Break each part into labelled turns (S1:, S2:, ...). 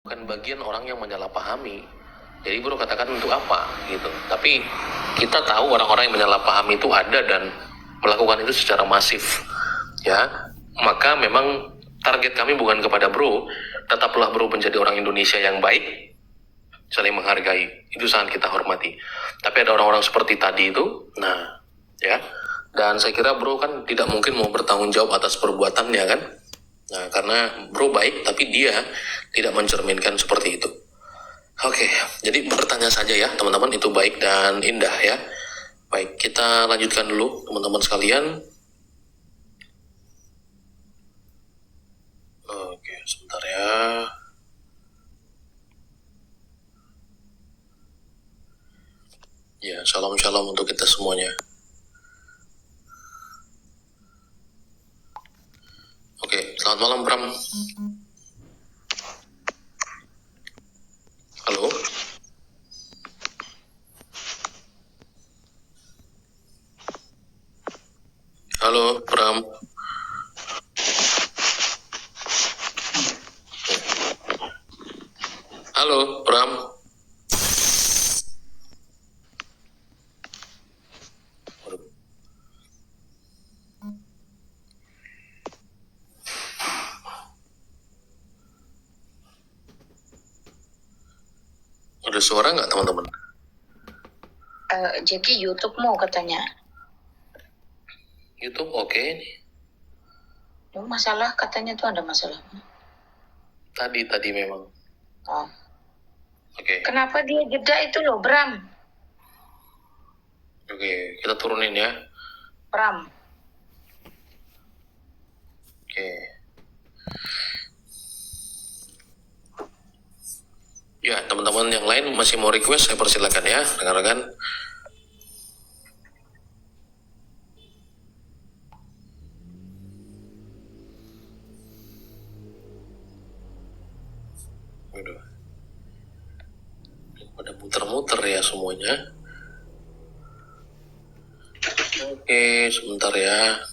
S1: bukan bagian orang yang menyalahpahami. Jadi bro katakan untuk apa gitu. Tapi kita tahu orang-orang yang menyalahpahami itu ada dan melakukan itu secara masif. Ya, maka memang target kami bukan kepada bro. Tetaplah bro menjadi orang Indonesia yang baik, saling menghargai. Itu sangat kita hormati. Tapi ada orang-orang seperti tadi itu, nah, ya. Dan saya kira bro kan tidak mungkin mau bertanggung jawab atas perbuatannya kan. Nah, karena bro baik, tapi dia tidak mencerminkan seperti itu. Oke, jadi bertanya saja ya teman-teman, itu baik dan indah ya. Baik, kita lanjutkan dulu teman-teman sekalian. Oke, sebentar ya. Ya, shalom-shalom untuk kita semuanya. Oke, selamat malam Pram. Halo. Halo, Pram. Halo, Pram. Ada suara nggak teman-teman?
S2: Jadi YouTube mau katanya.
S1: YouTube oke.
S2: Masalah katanya tuh ada masalah.
S1: Tadi memang.
S2: Oh.
S1: Oke.
S2: Kenapa dia jeda itu loh, Bram?
S1: Oke, kita turunin ya.
S2: Bram.
S1: Oke. Ya, teman-teman yang lain masih mau request, saya persilakan ya, rekan-rekan. Waduh. Pada muter-muter ya semuanya. Oke, sebentar ya.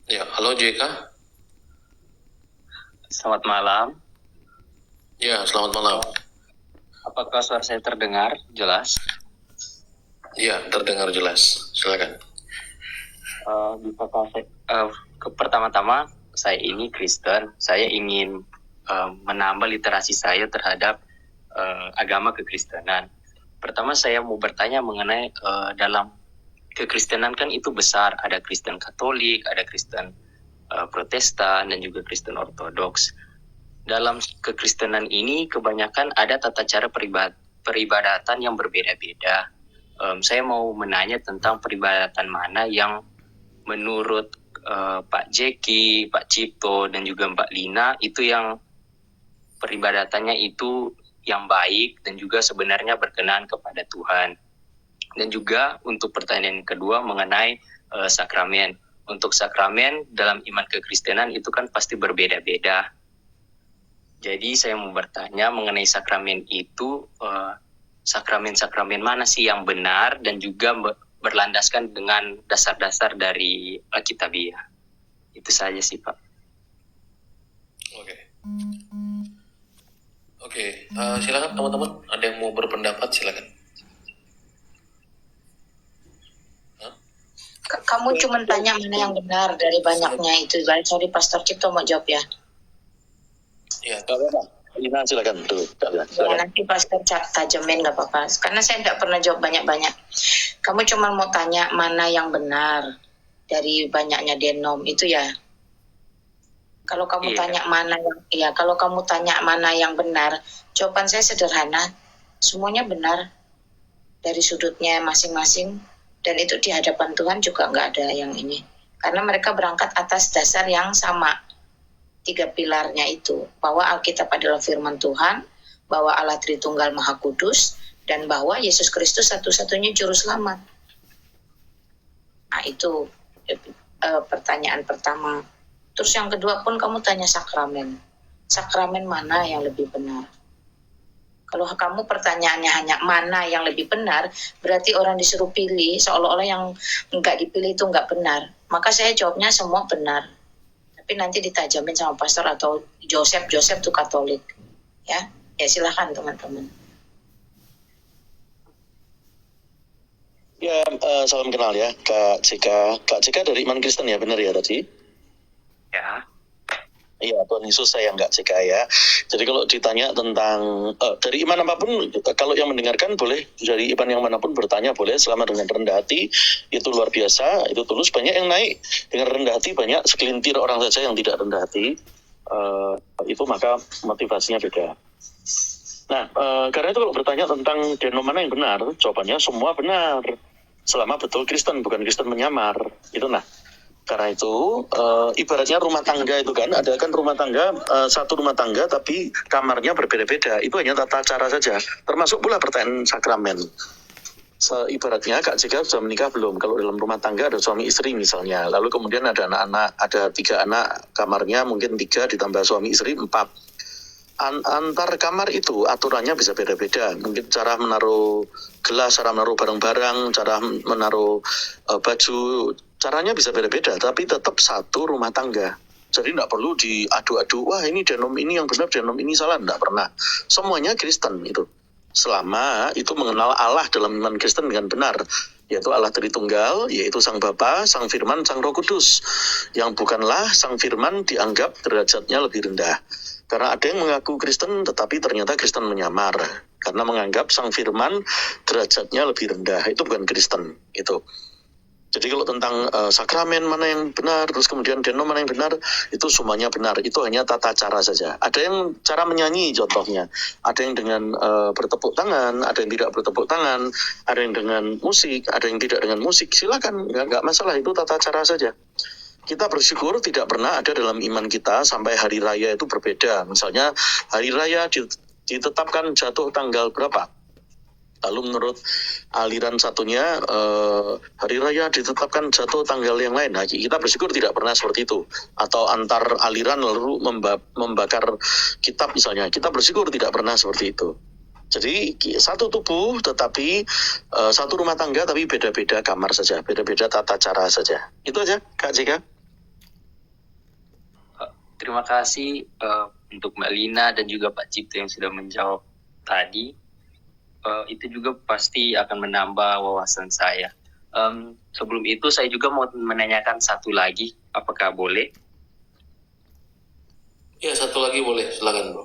S1: Ya, halo JK.
S3: Selamat malam.
S1: Ya, selamat malam.
S3: Apakah suara saya terdengar jelas?
S1: Ya, terdengar jelas. Silakan.
S3: Pertama-tama saya ini Kristen. Saya ingin menambah literasi saya terhadap agama kekristenan. Pertama saya mau bertanya mengenai dalam kekristenan kan itu besar. Ada Kristen Katolik, ada Kristen Protestan, dan juga Kristen Ortodoks. Dalam kekristenan ini kebanyakan ada tata cara peribadatan yang berbeda-beda. Saya mau menanya tentang peribadatan mana yang menurut Pak Jeki, Pak Cipto, dan juga Mbak Lina itu yang peribadatannya itu yang baik dan juga sebenarnya berkenan kepada Tuhan. Dan juga untuk pertanyaan kedua mengenai sakramen. Untuk sakramen dalam iman kekristenan itu kan pasti berbeda-beda. Jadi saya mau bertanya mengenai sakramen itu, sakramen-sakramen mana sih yang benar dan juga berlandaskan dengan dasar-dasar dari Alkitabiah. Itu saja sih Pak.
S1: Oke, silakan teman-teman. Ada yang mau berpendapat silakan.
S2: Kamu cuma tanya mana yang benar dari banyaknya itu. Sorry, Pastor Cipto mau jawab ya.
S1: Ya,
S3: Lina silakan dulu.
S2: Ya, nanti Pastor tajamin nggak apa-apa. Karena saya tidak pernah jawab banyak-banyak. Kamu cuma mau tanya mana yang benar dari banyaknya denom itu ya. Kalau kamu tanya mana yang, kalau kamu tanya mana yang benar, jawaban saya sederhana, semuanya benar dari sudutnya masing-masing, dan itu di hadapan Tuhan juga nggak ada yang ini, karena mereka berangkat atas dasar yang sama, 3 pilarnya itu, bahwa Alkitab adalah firman Tuhan, bahwa Allah Tritunggal Maha Kudus, dan bahwa Yesus Kristus satu-satunya juru selamat. Nah itu pertanyaan pertama. Terus yang kedua pun kamu tanya sakramen. Sakramen mana yang lebih benar? Kalau kamu pertanyaannya hanya mana yang lebih benar, berarti orang disuruh pilih seolah-olah yang nggak dipilih itu nggak benar. Maka saya jawabnya semua benar. Tapi nanti ditajamin sama pastor atau Joseph tuh Katolik. Ya silahkan teman-teman.
S4: Ya, salam kenal ya, Kak Cika. Kak Cika dari iman Kristen ya, benar ya tadi?
S3: Ya.
S4: Iya, Tuhan Yesus sayang Kak Cika ya. Jadi kalau ditanya tentang dari iman apapun, kalau yang mendengarkan boleh dari iman yang manapun bertanya boleh, selama dengan rendah hati, itu luar biasa, itu tulus. Banyak yang naik dengan rendah hati, banyak segelintir orang saja yang tidak rendah hati. Itu maka motivasinya beda. Nah, karena itu kalau bertanya tentang denom mana yang benar, jawabannya semua benar. Selama betul Kristen, bukan Kristen menyamar. Itu karena itu ibaratnya rumah tangga itu kan, ada kan rumah tangga, satu rumah tangga tapi kamarnya berbeda-beda. Itu hanya tata cara saja. Termasuk pula pertanyaan sakramen. Ibaratnya Kak Cika sudah menikah belum? Kalau dalam rumah tangga ada suami istri misalnya, lalu kemudian ada anak-anak, ada 3 anak, kamarnya mungkin 3 ditambah suami istri 4. Antar kamar itu aturannya bisa beda-beda. Mungkin cara menaruh gelas, cara menaruh barang-barang, cara menaruh baju, caranya bisa beda-beda, tapi tetap satu rumah tangga. Jadi tidak perlu diadu-adu, wah ini denom ini yang benar, denom ini salah, tidak pernah. Semuanya Kristen itu. Selama itu mengenal Allah dalam iman Kristen dengan benar, yaitu Allah Tritunggal, yaitu Sang Bapa, Sang Firman, Sang Roh Kudus. Yang bukanlah Sang Firman dianggap derajatnya lebih rendah. Karena ada yang mengaku Kristen tetapi ternyata Kristen menyamar. Karena menganggap Sang Firman derajatnya lebih rendah. Itu bukan Kristen. Itu. Jadi kalau tentang sakramen mana yang benar, terus kemudian denom mana yang benar, itu semuanya benar. Itu hanya tata cara saja. Ada yang cara menyanyi contohnya. Ada yang dengan bertepuk tangan, ada yang tidak bertepuk tangan, ada yang dengan musik, ada yang tidak dengan musik. Silakan, nggak masalah. Itu tata cara saja. Kita bersyukur tidak pernah ada dalam iman kita sampai hari raya itu berbeda. Misalnya hari raya ditetapkan jatuh tanggal berapa? Lalu menurut aliran satunya hari raya ditetapkan jatuh tanggal yang lain. Nah, kita bersyukur tidak pernah seperti itu. Atau antar aliran lalu membakar kitab misalnya. Kita bersyukur tidak pernah seperti itu. Jadi satu tubuh tetapi satu rumah tangga tapi beda-beda kamar saja, beda-beda tata cara saja. Itu aja Kak Cika.
S3: Terima kasih untuk Mbak Lina dan juga Pak Cipto yang sudah menjawab tadi. Itu juga pasti akan menambah wawasan saya. Sebelum itu saya juga mau menanyakan satu lagi, apakah boleh?
S1: Ya, satu lagi boleh, silakan bro.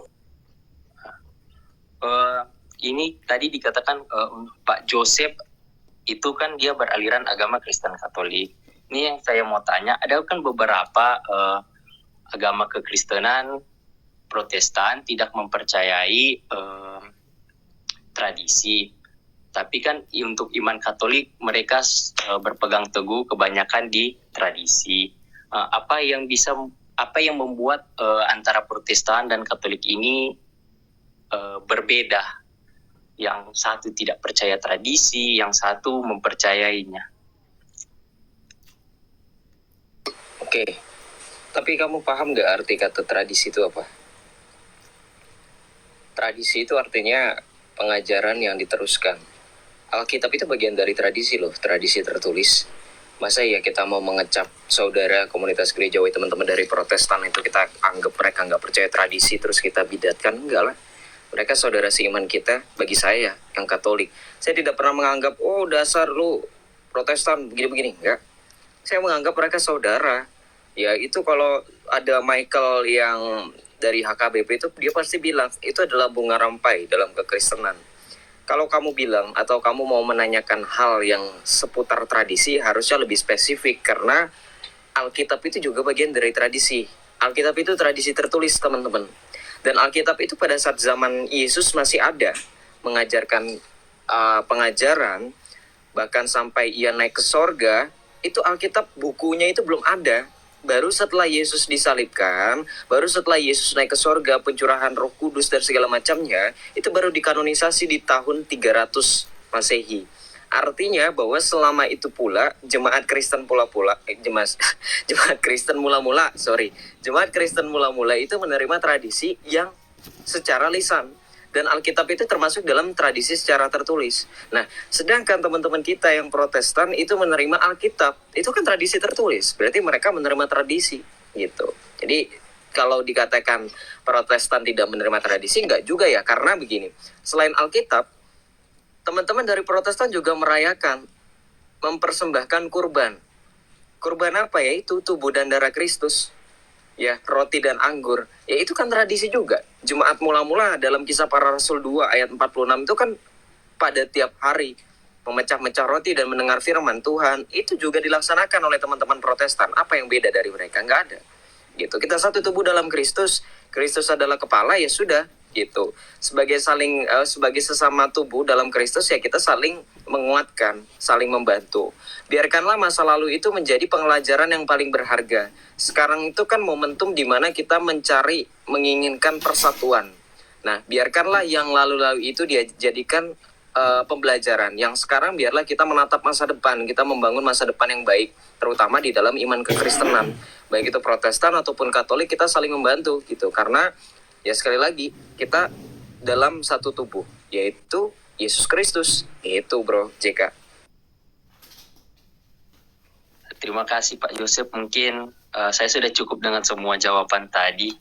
S3: Ini tadi dikatakan Pak Joseph itu kan dia beraliran agama Kristen Katolik. Ini yang saya mau tanya, ada kan beberapa agama kekristenan Protestan tidak mempercayai tradisi, tapi kan untuk iman Katolik mereka berpegang teguh kebanyakan di tradisi. Apa yang membuat antara Protestan dan Katolik ini berbeda? Yang satu tidak percaya tradisi, yang satu mempercayainya.
S5: Oke, tapi kamu paham nggak arti kata tradisi itu apa? Tradisi itu artinya pengajaran yang diteruskan. Alkitab itu bagian dari tradisi loh, tradisi tertulis. Masa ya kita mau mengecap saudara komunitas gerejawi teman-teman dari Protestan itu kita anggap mereka nggak percaya tradisi terus kita bidatkan? Enggak lah. Mereka saudara seiman kita, bagi saya yang Katolik. Saya tidak pernah menganggap, oh dasar lu Protestan begini-begini. Enggak. Saya menganggap mereka saudara. Ya itu kalau ada Michael yang dari HKBP itu, dia pasti bilang, itu adalah bunga rampai dalam kekristenan. Kalau kamu bilang, atau kamu mau menanyakan hal yang seputar tradisi, harusnya lebih spesifik. Karena Alkitab itu juga bagian dari tradisi. Alkitab itu tradisi tertulis, teman-teman. Dan Alkitab itu pada saat zaman Yesus masih ada mengajarkan pengajaran, bahkan sampai ia naik ke sorga, itu Alkitab bukunya itu belum ada. Baru setelah Yesus disalibkan, baru setelah Yesus naik ke sorga, pencurahan Roh Kudus dan segala macamnya, itu baru dikanonisasi di tahun 300 Masehi. Artinya bahwa selama itu pula jemaat Kristen jemaat Kristen mula-mula itu menerima tradisi yang secara lisan. Dan Alkitab itu termasuk dalam tradisi secara tertulis. Nah, sedangkan teman-teman kita yang Protestan itu menerima Alkitab, itu kan tradisi tertulis. Berarti mereka menerima tradisi gitu. Jadi kalau dikatakan Protestan tidak menerima tradisi, enggak juga ya. Karena begini, selain Alkitab, teman-teman dari Protestan juga merayakan, mempersembahkan kurban. Kurban apa ya? Itu tubuh dan darah Kristus. Ya, roti dan anggur. Ya itu kan tradisi juga. Jumat mula-mula dalam Kisah Para Rasul 2 ayat 46 itu kan pada tiap hari memecah-mecah roti dan mendengar firman Tuhan. Itu juga dilaksanakan oleh teman-teman Protestan. Apa yang beda dari mereka? Nggak ada. Gitu. Kita satu tubuh dalam Kristus. Kristus adalah kepala, ya sudah. Gitu. Sebagai sesama tubuh dalam Kristus, ya kita saling menguatkan, saling membantu. Biarkanlah masa lalu itu menjadi pelajaran yang paling berharga. Sekarang itu kan momentum di mana kita menginginkan persatuan. Nah, biarkanlah yang lalu-lalu itu dia jadikan pembelajaran. Yang sekarang biarlah kita menatap masa depan, kita membangun masa depan yang baik, terutama di dalam iman kekristenan. Baik itu Protestan ataupun Katolik, kita saling membantu gitu. Karena ya sekali lagi, kita dalam satu tubuh, yaitu Yesus Kristus. Itu bro, JK.
S3: Terima kasih Pak Joseph. Mungkin saya sudah cukup dengan semua jawaban tadi.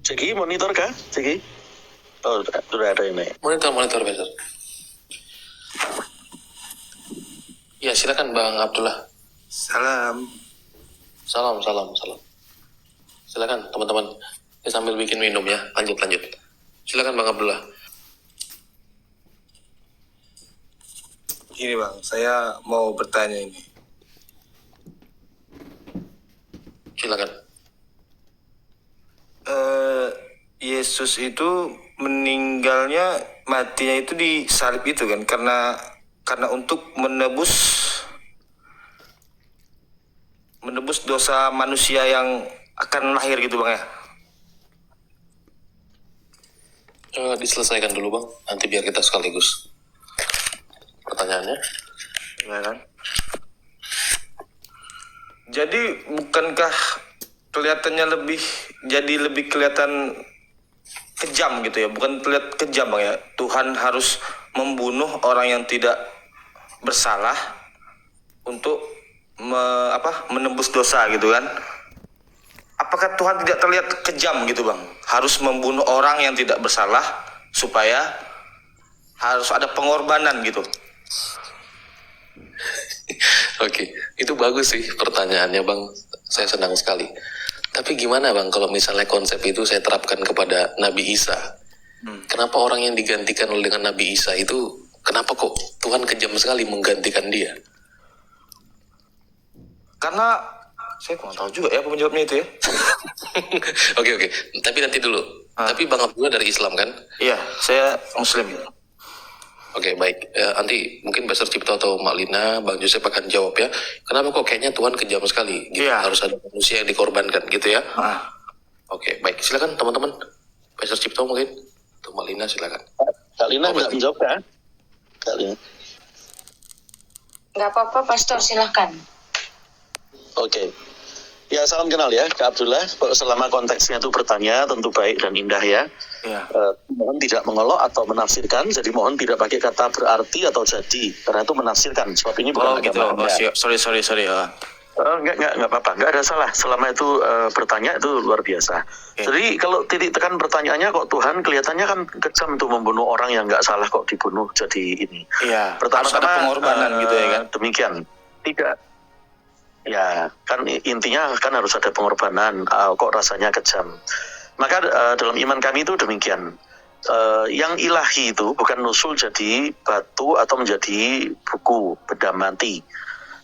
S4: Ceki, monitor kah? Ceki? Oh, sudah ada ini.
S1: Monitor, Pastor. Ya, silakan Bang Abdullah.
S6: Salam.
S1: Salam. Silakan teman-teman. Ya, sambil bikin minum ya. Lanjut. Silakan Bang Abdullah.
S6: Gini Bang, saya mau bertanya ini.
S1: Silakan.
S6: Yesus itu matinya itu di salib itu kan karena untuk menebus dosa manusia yang akan lahir gitu Bang ya.
S1: Diselesaikan dulu Bang, nanti biar kita sekaligus. Pertanyaannya?
S6: Ya kan? Jadi bukankah kelihatannya lebih kelihatan kejam gitu ya, bukan terlihat kejam Bang ya, Tuhan harus membunuh orang yang tidak bersalah untuk menebus dosa gitu kan. Apakah Tuhan tidak terlihat kejam gitu Bang, harus membunuh orang yang tidak bersalah supaya harus ada pengorbanan gitu?
S1: Oke, itu bagus sih pertanyaannya Bang, saya senang sekali. Tapi gimana Bang kalau misalnya konsep itu saya terapkan kepada Nabi Isa? Kenapa orang yang digantikan oleh dengan Nabi Isa itu, kenapa kok Tuhan kejam sekali menggantikan dia?
S6: Karena saya kurang tahu juga ya apa menjawabnya itu ya.
S1: Oke, tapi nanti dulu. Tapi Bang Abdullah dari Islam kan?
S6: Iya, saya Muslim.
S1: Oke, baik. Nanti mungkin Pastor Cipto atau Mak Lina, Bang Joseph akan jawab ya. Kenapa kok kayaknya Tuhan kejam sekali? Gitu.
S6: Iya.
S1: Harus ada manusia yang dikorbankan gitu ya. Oke, baik. Silakan teman-teman. Pastor Cipto mungkin. Atau Mak Lina silakan.
S4: Kak Lina nggak menjawab kan? Kak Lina.
S2: Nggak apa-apa, Pastor, silahkan.
S4: Oke. Ya, salam kenal ya, Kak Abdullah. Selama konteksnya itu bertanya, tentu baik dan indah ya.
S6: Iya.
S4: Mohon tidak mengolok atau menafsirkan, jadi mohon tidak pakai kata berarti atau jadi, karena itu menafsirkan, sebab ini bukan
S6: gitu.
S4: agama Anda.
S6: Siap. Sorry.
S4: Enggak apa-apa, enggak ada salah. Selama itu bertanya itu luar biasa. Jadi kalau titik tekan pertanyaannya, kok Tuhan kelihatannya kan kejam untuk membunuh orang yang enggak salah kok dibunuh jadi ini.
S6: Iya.
S4: Pertama-tama
S6: Harus ada pengorbanan gitu ya kan?
S4: Demikian. Tidak. Ya, kan intinya kan harus ada pengorbanan. Kok rasanya kejam? Maka dalam iman kami itu demikian. Yang ilahi itu bukan nusul jadi batu atau menjadi buku benda mati.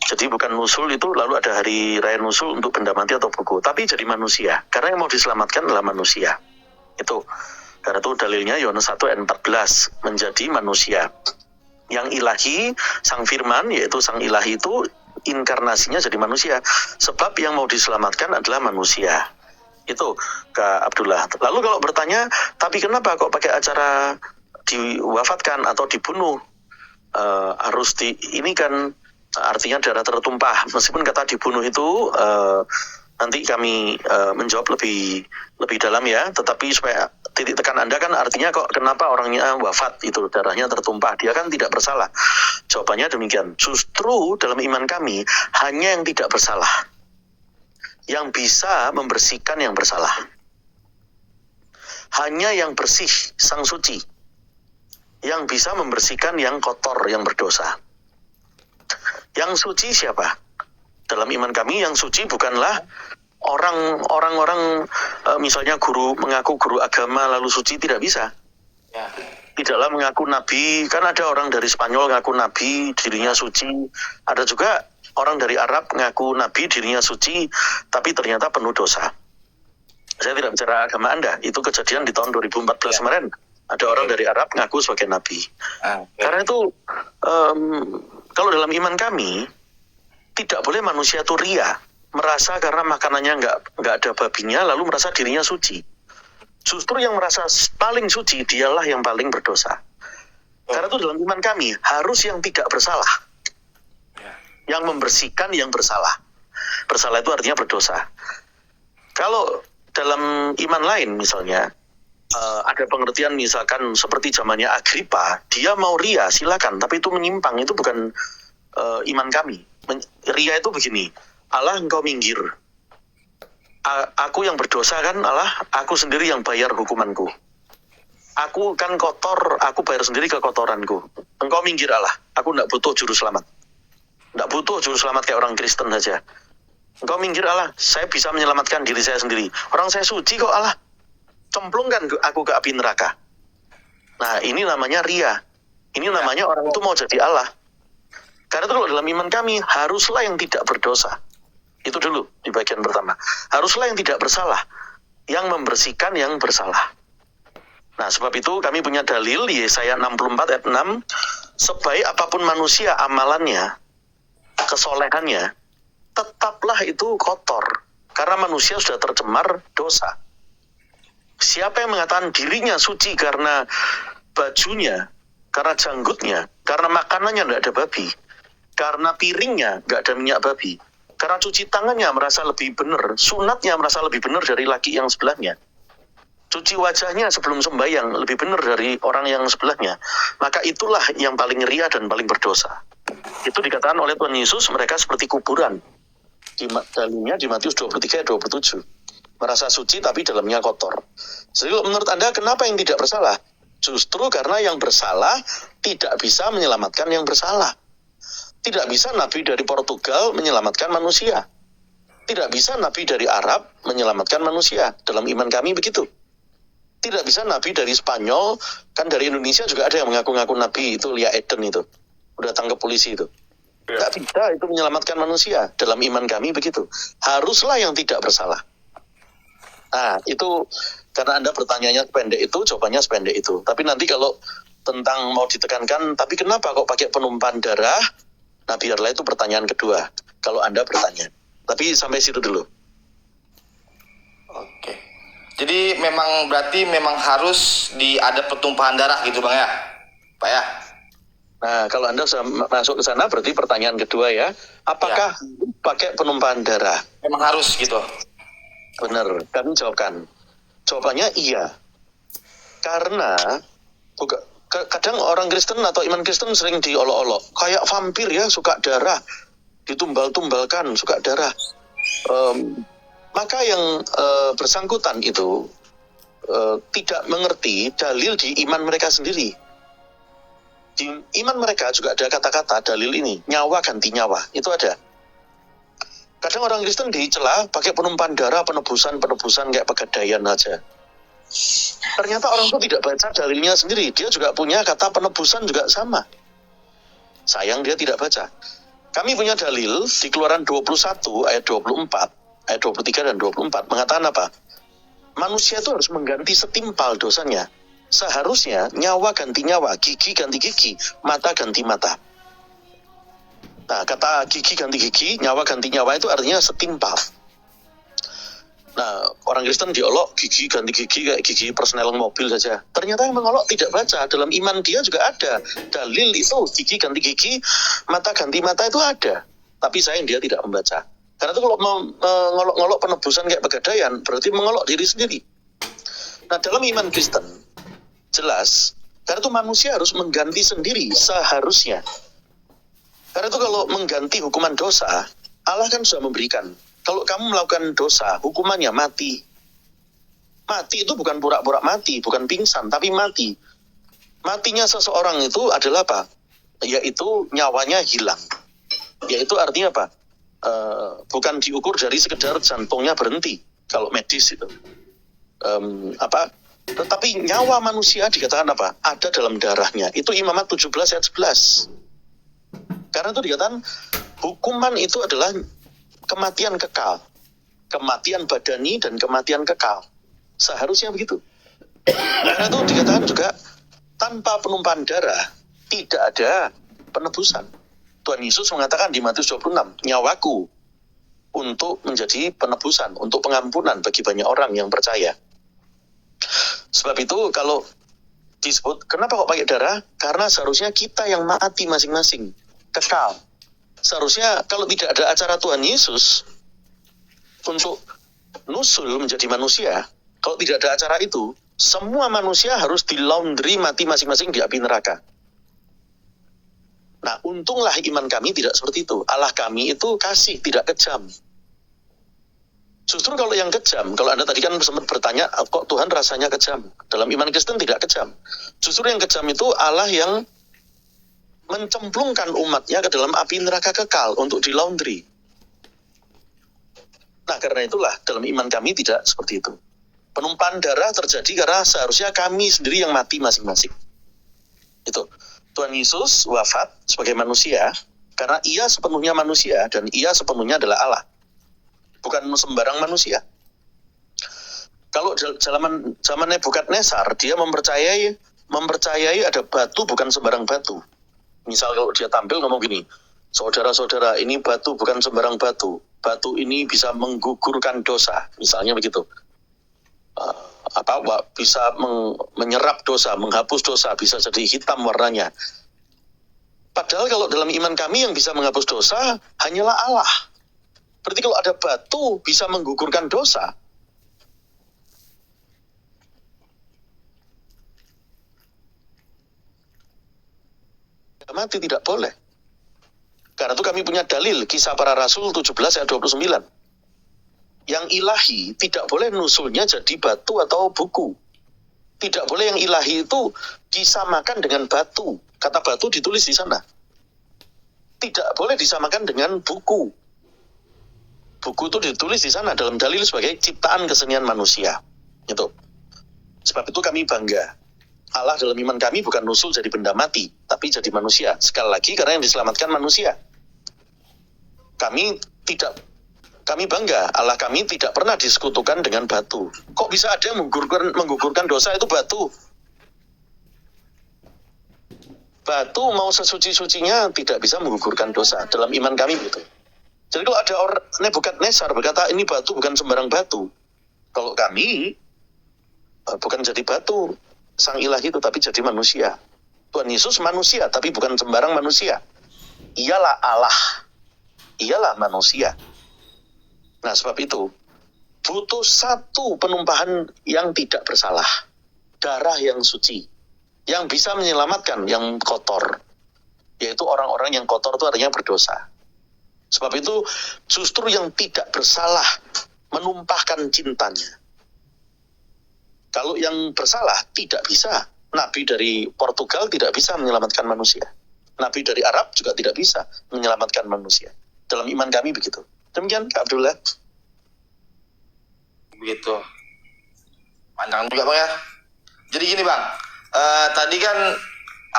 S4: Jadi bukan nusul itu lalu ada hari raya nusul untuk benda mati atau buku, tapi jadi manusia. Karena yang mau diselamatkan adalah manusia. Itu. Karena itu dalilnya Yohanes 1 ayat 14, menjadi manusia. Yang ilahi, sang firman, yaitu sang ilahi itu inkarnasinya jadi manusia. Sebab yang mau diselamatkan adalah manusia. Itu Kak Abdullah. Lalu kalau bertanya, tapi kenapa kok pakai acara diwafatkan atau dibunuh? Harus ini kan artinya darah tertumpah. Meskipun kata dibunuh itu nanti kami menjawab lebih dalam ya. Tetapi supaya titik tekan Anda kan artinya kok kenapa orangnya wafat itu darahnya tertumpah, dia kan tidak bersalah. Jawabannya demikian. Justru dalam iman kami hanya yang tidak bersalah yang bisa membersihkan yang bersalah. Hanya yang bersih, sang suci, yang bisa membersihkan yang kotor, yang berdosa. Yang suci siapa? Dalam iman kami yang suci bukanlah orang-orang misalnya mengaku guru agama lalu suci, tidak bisa. Tidaklah mengaku nabi, kan ada orang dari Spanyol ngaku nabi dirinya suci, ada juga orang dari Arab ngaku nabi dirinya suci tapi ternyata penuh dosa. Saya tidak bicara agama Anda, itu kejadian di tahun 2014 kemarin, ada orang dari Arab ngaku sebagai nabi. Karena itu kalau dalam iman kami tidak boleh manusia itu ria, merasa karena makanannya nggak ada babinya lalu merasa dirinya suci. Justru yang merasa paling suci dialah yang paling berdosa. Karena itu dalam iman kami harus yang tidak bersalah, yang membersihkan yang bersalah. Bersalah itu artinya berdosa. Kalau dalam iman lain misalnya ada pengertian misalkan seperti zamannya Agripa, dia mau ria silakan, tapi itu menyimpang, itu bukan iman kami. Ria itu begini, Allah engkau minggir, aku yang berdosa kan Allah, aku sendiri yang bayar hukumanku, aku kan kotor, aku bayar sendiri kekotoranku, engkau minggir Allah, aku tidak butuh juru selamat, tidak butuh juru selamat kayak orang Kristen saja, engkau minggir Allah, saya bisa menyelamatkan diri saya sendiri, orang saya suci kok Allah, cemplungkan aku ke api neraka. Nah ini namanya ria, ini namanya orang itu mau jadi Allah. Karena itu kalau dalam iman kami haruslah yang tidak berdosa. Itu dulu di bagian pertama. Haruslah yang tidak bersalah, yang membersihkan yang bersalah. Nah sebab itu kami punya dalil di Yesaya 64 ayat 6, sebaik apapun manusia amalannya, kesolehannya, tetaplah itu kotor. Karena manusia sudah tercemar dosa. Siapa yang mengatakan dirinya suci karena bajunya, karena janggutnya, karena makanannya tidak ada babi, karena piringnya nggak ada minyak babi, karena cuci tangannya merasa lebih benar, sunatnya merasa lebih benar dari laki yang sebelahnya, cuci wajahnya sebelum sembahyang lebih benar dari orang yang sebelahnya, maka itulah yang paling ria dan paling berdosa. Itu dikatakan oleh Tuhan Yesus, mereka seperti kuburan. Dalilnya di Matius 23 ayat 27. Merasa suci tapi dalamnya kotor. Jadi menurut Anda kenapa yang tidak bersalah? Justru karena yang bersalah tidak bisa menyelamatkan yang bersalah. Tidak bisa nabi dari Portugal menyelamatkan manusia. Tidak bisa nabi dari Arab menyelamatkan manusia. Dalam iman kami begitu. Tidak bisa nabi dari Spanyol, kan dari Indonesia juga ada yang mengaku-ngaku nabi, itu Lia Eden itu. Udah tangkap polisi itu. Tidak bisa itu menyelamatkan manusia. Dalam iman kami begitu. Haruslah yang tidak bersalah. Nah itu karena Anda pertanyaannya sependek itu, jawabannya sependek itu. Tapi nanti kalau tentang mau ditekankan, tapi kenapa kok pakai penumpahan darah? Nah biarlah itu pertanyaan kedua kalau Anda bertanya. Tapi sampai situ dulu.
S6: Oke. Jadi berarti memang harus ada pertumpahan darah gitu Bang ya? Pak ya?
S4: Nah kalau Anda sudah masuk ke sana berarti pertanyaan kedua ya. Apakah pakai penumpahan darah?
S6: Memang harus gitu.
S4: Benar, kami jawabkan. Jawabannya iya. Karena kadang orang Kristen atau iman Kristen sering diolok-olok. Kayak vampir ya, suka darah. Ditumbal-tumbalkan, suka darah. Maka yang bersangkutan itu tidak mengerti dalil di iman mereka sendiri. Di iman mereka juga ada kata-kata dalil ini. Nyawa ganti nyawa, itu ada. Kadang orang Kristen dicela pakai penumpahan darah, penebusan kayak pegadaian aja. Ternyata orang itu tidak baca dalilnya sendiri. Dia juga punya kata penebusan juga sama. Sayang dia tidak baca. Kami punya dalil di Keluaran 21 ayat 24, ayat 23 dan 24 mengatakan apa? Manusia itu harus mengganti setimpal dosanya. seharusnya nyawa ganti nyawa, gigi ganti gigi, mata ganti mata. Nah, kata gigi ganti gigi, nyawa ganti nyawa itu artinya setimpal. Nah, orang Kristen diolok gigi ganti gigi kayak gigi persneling mobil saja. Ternyata yang mengolok tidak baca. Dalam iman dia juga ada dalil itu, gigi ganti gigi, mata ganti mata itu ada. Tapi sayang dia tidak membaca. Karena itu kalau mengolok-ngolok penebusan kayak pegadaian, berarti mengolok diri sendiri. Nah, dalam iman Kristen, jelas, karena itu manusia harus mengganti sendiri seharusnya. Karena itu kalau mengganti hukuman dosa, Allah kan sudah memberikan. Kalau kamu melakukan dosa, hukumannya mati. Mati itu bukan pura-pura mati, bukan pingsan, tapi mati. Matinya seseorang itu adalah apa? Yaitu nyawanya hilang. Yaitu artinya apa? Bukan diukur dari sekedar jantungnya berhenti, kalau medis itu. Tetapi nyawa manusia dikatakan apa? Ada dalam darahnya. Itu Imamat 17 ayat 11. Karena itu dikatakan hukuman itu adalah kematian kekal. Kematian badani dan kematian kekal. Seharusnya begitu. Karena itu dikatakan juga tanpa penumpahan darah tidak ada penebusan. Tuhan Yesus mengatakan di Matius 26, nyawaku untuk menjadi penebusan, untuk pengampunan bagi banyak orang yang percaya. Sebab itu kalau disebut, kenapa kok pakai darah? Karena seharusnya kita yang mati masing-masing, kekal. Seharusnya kalau tidak ada acara Tuhan Yesus untuk nusul menjadi manusia, kalau tidak ada acara itu, semua manusia harus di-laundry mati masing-masing di api neraka. Nah, untunglah iman kami tidak seperti itu. Allah kami itu kasih, tidak kejam. Justru kalau yang kejam, kalau Anda tadi kan sempat bertanya, kok Tuhan rasanya kejam? Dalam iman Kristen tidak kejam. Justru yang kejam itu Allah yang mencemplungkan umatnya ke dalam api neraka kekal untuk di-laundry. Nah, karena itulah dalam iman kami tidak seperti itu. Penumpahan darah terjadi karena seharusnya kami sendiri yang mati masing-masing. Itu. Tuhan Yesus wafat sebagai manusia karena ia sepenuhnya manusia dan ia sepenuhnya adalah Allah. Bukan sembarang manusia. Kalau zaman Nebukadnezar, dia mempercayai ada batu bukan sembarang batu. Misal kalau dia tampil ngomong gini, saudara-saudara, ini batu bukan sembarang batu. Batu ini bisa menggugurkan dosa, misalnya begitu. Bisa menyerap dosa, menghapus dosa, bisa jadi hitam warnanya. Padahal kalau dalam iman kami yang bisa menghapus dosa hanyalah Allah. Berarti kalau ada batu bisa menggugurkan dosa, mati tidak boleh. Karena itu kami punya dalil Kisah Para Rasul 17 ayat 29. Yang ilahi tidak boleh nusulnya jadi batu atau buku. Tidak boleh yang ilahi itu disamakan dengan batu. Kata batu ditulis di sana. Tidak boleh disamakan dengan buku. Buku itu ditulis di sana dalam dalil sebagai ciptaan kesenian manusia. Itu. Sebab itu kami bangga. Allah dalam iman kami bukan nusul jadi benda mati, tapi jadi manusia. Sekali lagi karena yang diselamatkan manusia. Kami bangga, Allah kami tidak pernah disekutukan dengan batu. Kok bisa ada yang menggugurkan dosa itu batu? Batu mau sesuci-sucinya tidak bisa menggugurkan dosa. Dalam iman kami gitu. Jadi kalau ada orang Nebukadnezar berkata ini batu bukan sembarang batu. Kalau kami bukan jadi batu sang ilahi itu, tapi jadi manusia. Tuhan Yesus manusia, tapi bukan sembarang manusia. Ialah Allah. Ialah manusia. Nah, sebab itu, butuh satu penumpahan yang tidak bersalah. Darah yang suci. Yang bisa menyelamatkan yang kotor. Yaitu orang-orang yang kotor itu artinya berdosa. Sebab itu, justru yang tidak bersalah menumpahkan cintanya. Kalau yang bersalah tidak bisa. Nabi dari Portugal tidak bisa menyelamatkan manusia. Nabi dari Arab juga tidak bisa menyelamatkan manusia. Dalam iman kami begitu. Demikian Kak Abdullah.
S6: Begitu. Panjang juga Bang ya. Jadi gini Bang, tadi kan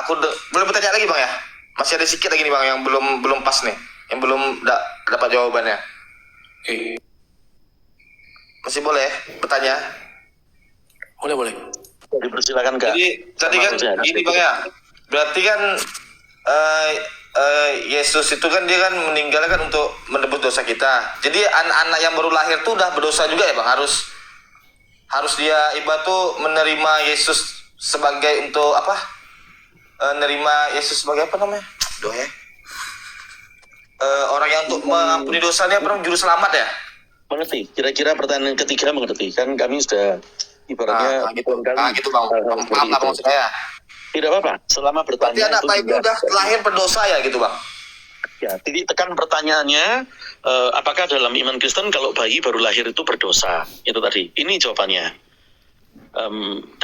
S6: aku boleh bertanya lagi Bang ya. Masih ada sedikit lagi nih Bang yang belum pas nih, yang belum dapat jawabannya. Masih boleh bertanya?
S1: Boleh.
S4: Dipersilakan Kak.
S6: Jadi tadi kan gini Bang ya, berarti kan Yesus itu kan dia kan meninggal kan untuk menebus dosa kita. Jadi anak-anak yang baru lahir tuh udah berdosa juga ya Bang, harus dia ibarat tuh menerima Yesus sebagai untuk apa? Nerima Yesus sebagai apa namanya? Doa ya. Orang yang untuk mengampuni dosanya pernah juru selamat ya?
S4: Mengerti. Kira-kira pertanyaan ketiga mengerti. Kan kami sudah ibaratnya
S6: gitu Bang. Paham lah maksud saya.
S4: Tidak apa-apa. Selama bertanya
S6: Berarti anak
S4: itu
S6: baik udah lahir berdosa ya gitu Bang?
S4: Ya, titik tekan pertanyaannya, apakah dalam iman Kristen kalau bayi baru lahir itu berdosa? Itu tadi. Ini jawabannya.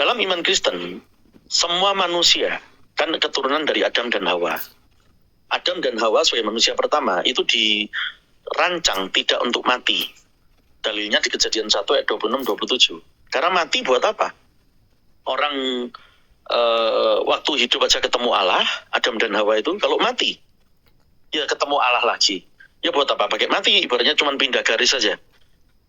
S4: Dalam iman Kristen, semua manusia kan keturunan dari Adam dan Hawa. Adam dan Hawa sebagai manusia pertama itu dirancang tidak untuk mati. Dalilnya di Kejadian 1 ayat 26-27. Karena mati buat apa? Orang waktu hidup aja ketemu Allah, Adam dan Hawa itu, kalau mati, ya ketemu Allah lagi. Ya buat apa? Pakai mati, ibaratnya cuma pindah garis saja.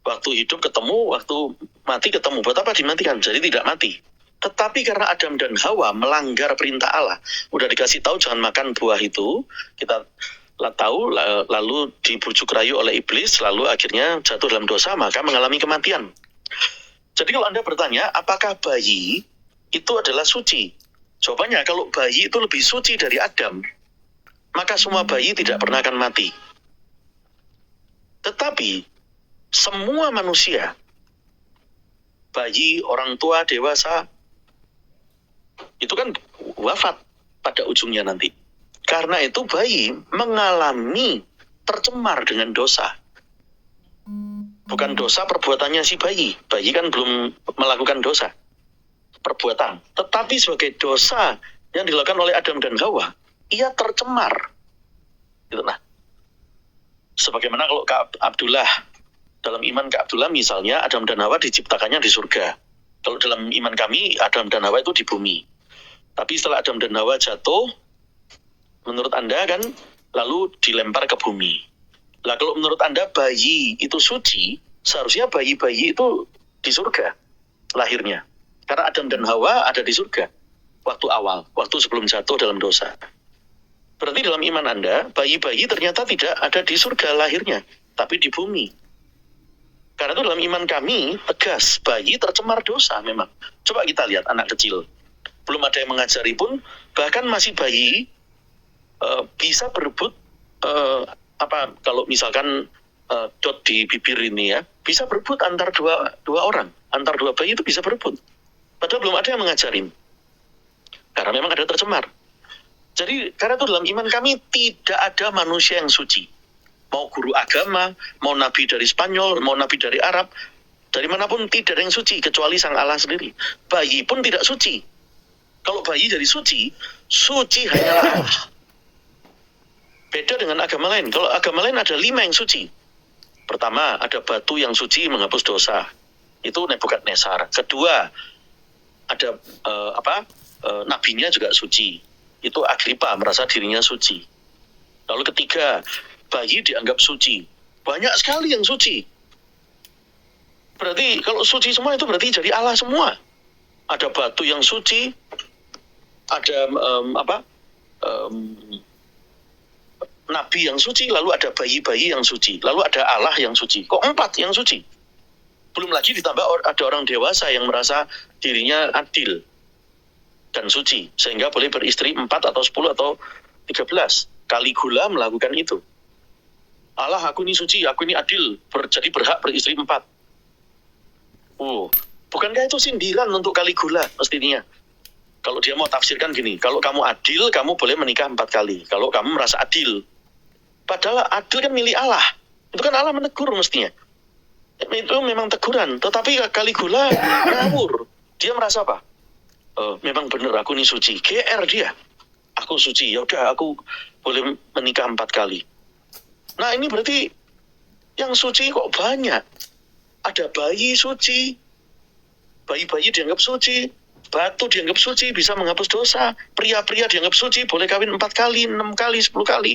S4: Waktu hidup ketemu, waktu mati ketemu. Buat apa dimatikan? Jadi tidak mati. Tetapi karena Adam dan Hawa melanggar perintah Allah, udah dikasih tahu jangan makan buah itu, kita tahu, lalu dibujuk rayu oleh iblis, lalu akhirnya jatuh dalam dosa, maka mengalami kematian. Jadi kalau Anda bertanya, apakah bayi itu adalah suci? Jawabannya, kalau bayi itu lebih suci dari Adam, maka semua bayi tidak pernah akan mati. Tetapi semua manusia, bayi, orang tua, dewasa, itu kan wafat pada ujungnya nanti. Karena itu bayi mengalami tercemar dengan dosa. Bukan dosa perbuatannya si bayi. Bayi kan belum melakukan dosa perbuatan. Tetapi sebagai dosa yang dilakukan oleh Adam dan Hawa, ia tercemar. Gitu nah. Sebagaimana kalau Kak Abdullah, dalam iman Kak Abdullah misalnya, Adam dan Hawa diciptakannya di surga. Kalau dalam iman kami, Adam dan Hawa itu di bumi. Tapi setelah Adam dan Hawa jatuh, menurut Anda kan, lalu dilempar ke bumi. Lah kalau menurut Anda bayi itu suci, seharusnya bayi-bayi itu di surga lahirnya. Karena Adam dan Hawa ada di surga waktu awal, waktu sebelum jatuh dalam dosa. Berarti dalam iman Anda, bayi-bayi ternyata tidak ada di surga lahirnya, tapi di bumi. Karena itu dalam iman kami, tegas, bayi tercemar dosa memang. Coba kita lihat anak kecil. Belum ada yang mengajari pun, bahkan masih bayi, bisa berebut, kalau misalkan dot di bibir ini ya, bisa berebut antar dua orang. Antar dua bayi itu bisa berebut. Padahal belum ada yang mengajarin. Karena memang ada tercemar. Jadi, karena itu dalam iman kami, tidak ada manusia yang suci. Mau guru agama, mau nabi dari Spanyol, mau nabi dari Arab, dari manapun tidak ada yang suci, kecuali Sang Allah sendiri. Bayi pun tidak suci. Kalau bayi jadi suci, suci hanyalah Allah. Beda dengan agama lain. Kalau agama lain ada 5 yang suci. Pertama, ada batu yang suci menghapus dosa. Itu Nebukadnezar. Kedua, ada nabinya juga suci. Itu Agripa merasa dirinya suci. Lalu ketiga, bayi dianggap suci. Banyak sekali yang suci. Berarti kalau suci semua itu berarti jadi Allah semua. Ada batu yang suci, ada nabi yang suci, lalu ada bayi-bayi yang suci, lalu ada Allah yang suci. Kok 4 yang suci? Belum lagi ditambah ada orang dewasa yang merasa dirinya adil dan suci, sehingga boleh beristri 4 atau 10 atau 13. Caligula melakukan itu. Allah, aku ini suci, aku ini adil, jadi berhak beristri 4. Bukankah itu sindiran untuk Caligula mestinya? Kalau dia mau tafsirkan gini, kalau kamu adil, kamu boleh menikah 4 kali. Kalau kamu merasa adil. Padahal adil kan milik Allah. Itu kan Allah menegur mestinya. Itu memang teguran. Tetapi Caligula ngawur. Dia merasa apa? Memang benar aku ini suci. GR dia. Aku suci. Ya udah aku boleh menikah 4 kali. Nah ini berarti yang suci kok banyak. Ada bayi suci. Bayi-bayi dianggap suci. Batu dianggap suci, bisa menghapus dosa. Pria-pria dianggap suci, boleh kawin 4 kali, 6 kali, 10 kali.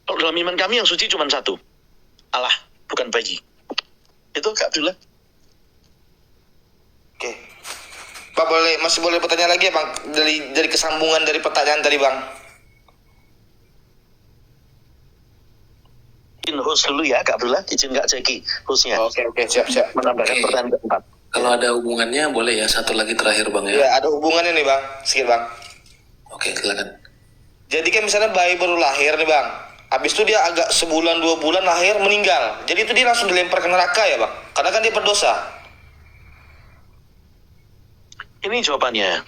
S4: Kalau dalam iman kami yang suci cuma 1. Allah, bukan bayi. Itu Kak Abdullah.
S6: Oke. masih boleh bertanya lagi ya bang, dari kesambungan dari pertanyaan tadi bang.
S4: Izin host dulu ya Kak Abdullah, izin Kak Jeki hostnya
S6: Oke siap.
S4: menambahkan
S1: Oke.
S4: pertanyaan keempat.
S1: Kalau ada hubungannya boleh ya, satu lagi terakhir Bang ya.
S6: Ya ada hubungannya nih bang, sedikit bang.
S1: Oke, silakan.
S6: Jadi kan misalnya bayi baru lahir nih bang, habis itu dia agak sebulan 2 bulan lahir meninggal, jadi itu dia langsung dilempar ke neraka ya bang, karena kan dia berdosa.
S4: Ini jawabannya.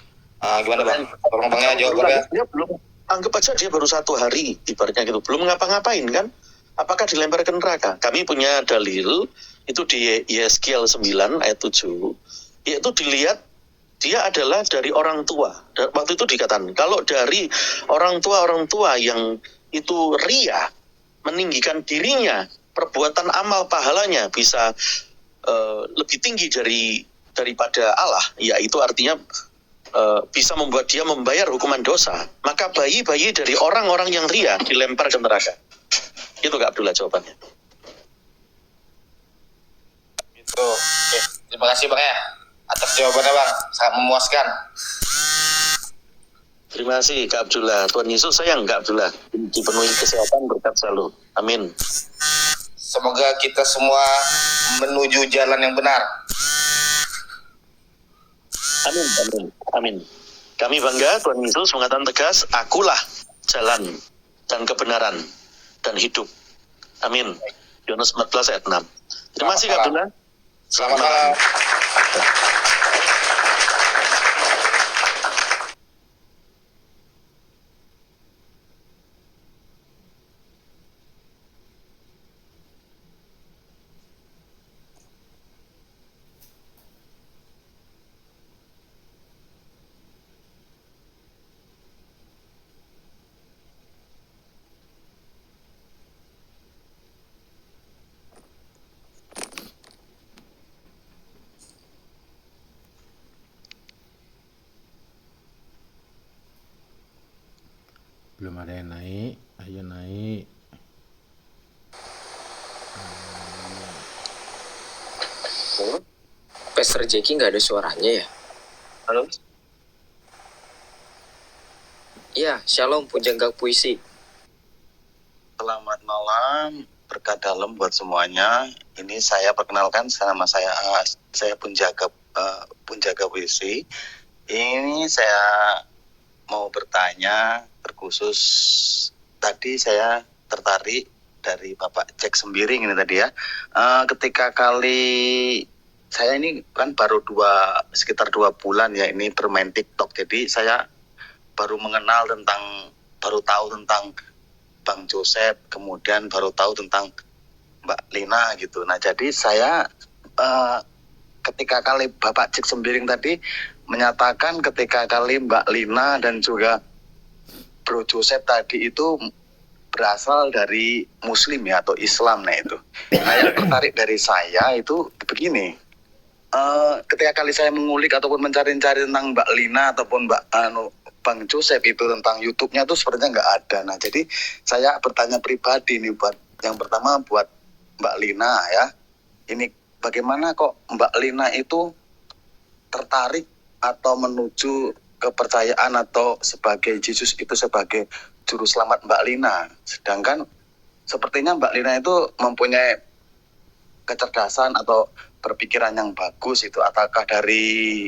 S6: Gimana bang? Tolong bang ya jawabannya.
S4: Dia belum, anggap aja dia baru 1 hari, ibaratnya gitu, belum ngapa-ngapain kan? Apakah dilempar ke neraka? Kami punya dalil itu di Yeskiel 9 ayat 7, yaitu dilihat dia adalah dari orang tua. Waktu itu dikatakan kalau dari orang tua yang itu ria, meninggikan dirinya, perbuatan amal pahalanya bisa lebih tinggi daripada Allah, ya itu artinya bisa membuat dia membayar hukuman dosa. Maka bayi-bayi dari orang-orang yang ria dilempar ke neraka. Itu Kak Abdullah jawabannya.
S6: Gitu. Oke. Terima kasih bang ya atas jawabannya bang, sangat memuaskan.
S4: Terima kasih Kak Abdullah. Tuhan Yesus sayang Kak Abdullah. Dipenuhi kesehatan berkat selalu. Amin.
S6: Semoga kita semua menuju jalan yang benar.
S4: Amin. Kami bangga Tuhan Yesus mengatakan tegas, akulah jalan dan kebenaran dan hidup. Amin. Yohanes 14 ayat 6. Terima kasih Kak Abdullah.
S6: Selamat malam.
S7: Belum ada yang naik, ayo naik.
S5: Pastor Jeki nggak ada suaranya ya?
S3: Halo?
S5: Iya, Shalom Pujangga Puisi.
S8: Selamat malam, berkat dalam buat semuanya. Ini saya perkenalkan, nama saya Punjaga Puisi. Ini saya mau bertanya terkhusus, tadi saya tertarik dari Bapak Jack Sembiring ini tadi ya. Ketika kali saya ini kan baru sekitar 2 bulan ya ini bermain TikTok, jadi saya baru tahu tentang Bang Joseph, kemudian baru tahu tentang Mbak Lina gitu. Nah jadi saya ketika kali Bapak Jack Sembiring tadi menyatakan ketika kali Mbak Lina dan juga Bro Joseph tadi itu berasal dari Muslim ya atau Islam. Nah itu, nah yang tertarik dari saya itu begini, ketika kali saya mengulik ataupun mencari-cari tentang Mbak Lina ataupun Bang Joseph itu tentang YouTube-nya itu sepertinya nggak ada. Nah jadi saya bertanya pribadi nih buat yang pertama buat Mbak Lina ya, ini bagaimana kok Mbak Lina itu tertarik atau menuju kepercayaan atau sebagai Yesus itu sebagai juru selamat Mbak Lina, sedangkan sepertinya Mbak Lina itu mempunyai kecerdasan atau berpikiran yang bagus itu, ataukah dari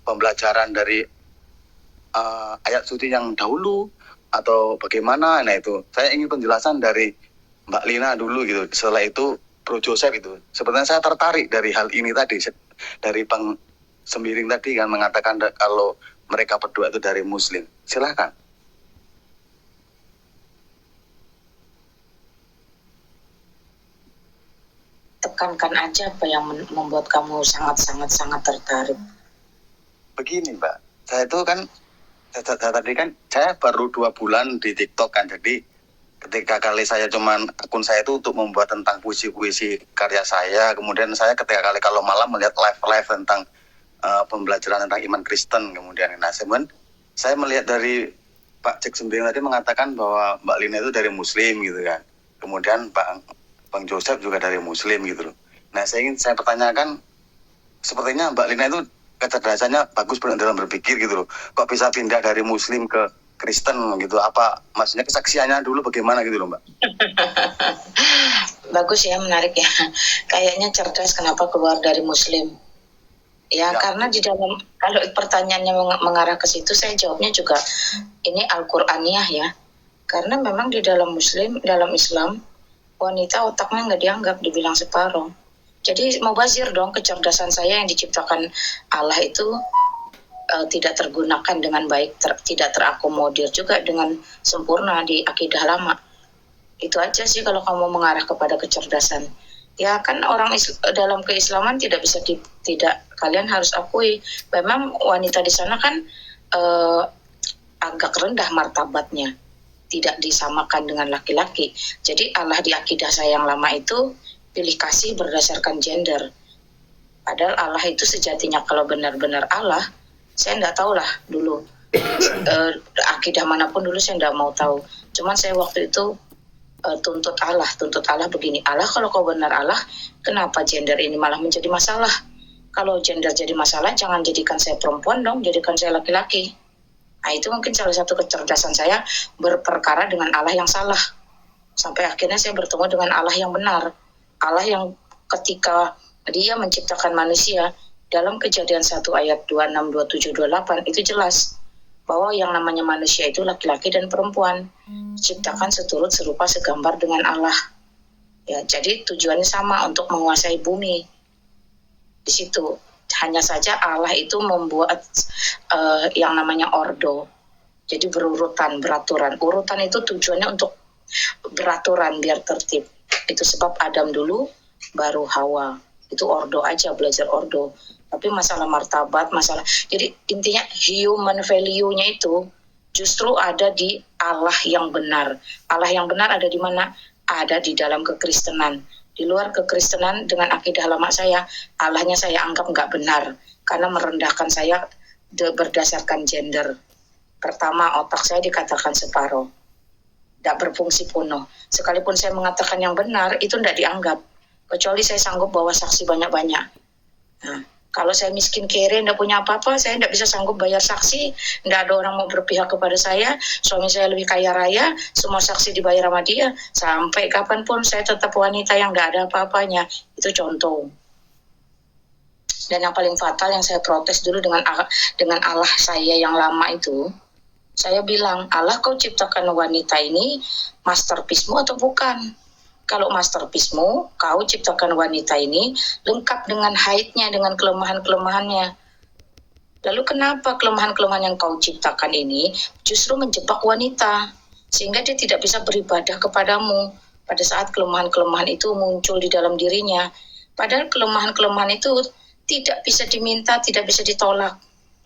S8: pembelajaran dari ayat suci yang dahulu atau bagaimana? Nah itu saya ingin penjelasan dari Mbak Lina dulu gitu. Setelah itu Bro Joseph itu sebenarnya saya tertarik dari hal ini tadi, dari Bang Sembiring tadi kan mengatakan kalau mereka berdua itu dari Muslim. Silakan.
S2: Tekankan aja apa yang membuat kamu sangat tertarik.
S8: Begini Mbak, saya itu kan tadi kan saya baru 2 bulan di TikTok kan, jadi ketika kali saya akun saya itu untuk membuat tentang puisi-puisi karya saya, kemudian saya ketika kali kalau malam melihat live tentang pembelajaran tentang iman Kristen, kemudian saya melihat dari Pak Jack Sembiring tadi mengatakan bahwa Mbak Lina itu dari Muslim gitu kan, kemudian Bang Joseph juga dari Muslim gitu loh. Nah saya pertanyakan, sepertinya Mbak Lina itu kecerdasannya bagus dalam berpikir gitu loh. Kok bisa pindah dari Muslim ke Kristen gitu? Apa maksudnya kesaksiannya dulu bagaimana gitu loh, Mbak?
S2: Bagus ya, menarik ya. Kayaknya cerdas kenapa keluar dari Muslim. Ya, karena di dalam, kalau pertanyaannya mengarah ke situ, saya jawabnya juga ini Al-Qur'aniyah ya. Karena memang di dalam Muslim, dalam Islam, wanita otaknya nggak dianggap, dibilang separuh. Jadi mubazir dong, kecerdasan saya yang diciptakan Allah itu tidak tergunakan dengan baik, tidak terakomodir juga dengan sempurna di akidah lama. Itu aja sih kalau kamu mengarah kepada kecerdasan. Ya kan orang dalam keislaman tidak bisa tidak, kalian harus akui memang wanita di sana kan agak rendah martabatnya, tidak disamakan dengan laki-laki. Jadi Allah di akidah saya yang lama itu pilih kasih berdasarkan gender. Padahal Allah itu sejatinya kalau benar-benar Allah, saya enggak tahu lah dulu akidah manapun dulu saya enggak mau tahu. Cuman saya waktu itu tuntut Allah begini, Allah kalau kau benar Allah, kenapa gender ini malah menjadi masalah? Kalau gender jadi masalah, jangan jadikan saya perempuan dong, jadikan saya laki-laki. Nah itu mungkin salah satu kecerdasan saya berperkara dengan Allah yang salah. Sampai akhirnya saya bertemu dengan Allah yang benar. Allah yang ketika dia menciptakan manusia, dalam Kejadian 1 ayat 26, 27, 28 itu jelas bahwa yang namanya manusia itu laki-laki dan perempuan, diciptakan seturut serupa segambar dengan Allah. Ya, jadi tujuannya sama, untuk menguasai bumi. Di situ hanya saja Allah itu membuat yang namanya ordo. Jadi berurutan, beraturan. Urutan itu tujuannya untuk beraturan biar tertib. Itu sebab Adam dulu baru Hawa. Itu ordo aja, belajar ordo. Tapi masalah martabat, masalah, jadi intinya human value-nya itu justru ada di Allah yang benar. Allah yang benar ada di mana? Ada di dalam kekristenan. Di luar kekristenan dengan akidah lama saya, Allahnya saya anggap nggak benar karena merendahkan saya berdasarkan gender. Pertama, otak saya dikatakan separuh, tidak berfungsi penuh. Sekalipun saya mengatakan yang benar, itu tidak dianggap. Kecuali saya sanggup bawa saksi banyak-banyak. Nah, kalau saya miskin kere, tidak punya apa-apa, saya tidak bisa sanggup bayar saksi, tidak ada orang mau berpihak kepada saya, suami saya lebih kaya raya, semua saksi dibayar sama dia, sampai kapanpun saya tetap wanita yang tidak ada apa-apanya. Itu contoh. Dan yang paling fatal yang saya protes dulu dengan Allah saya yang lama itu, saya bilang, Allah kau ciptakan wanita ini masterpiece-mu atau bukan? Kalau masterpiece-mu, kau ciptakan wanita ini lengkap dengan haidnya, dengan kelemahan-kelemahannya. Lalu kenapa kelemahan-kelemahan yang kau ciptakan ini justru menjebak wanita, sehingga dia tidak bisa beribadah kepadamu pada saat kelemahan-kelemahan itu muncul di dalam dirinya. Padahal kelemahan-kelemahan itu tidak bisa diminta, tidak bisa ditolak.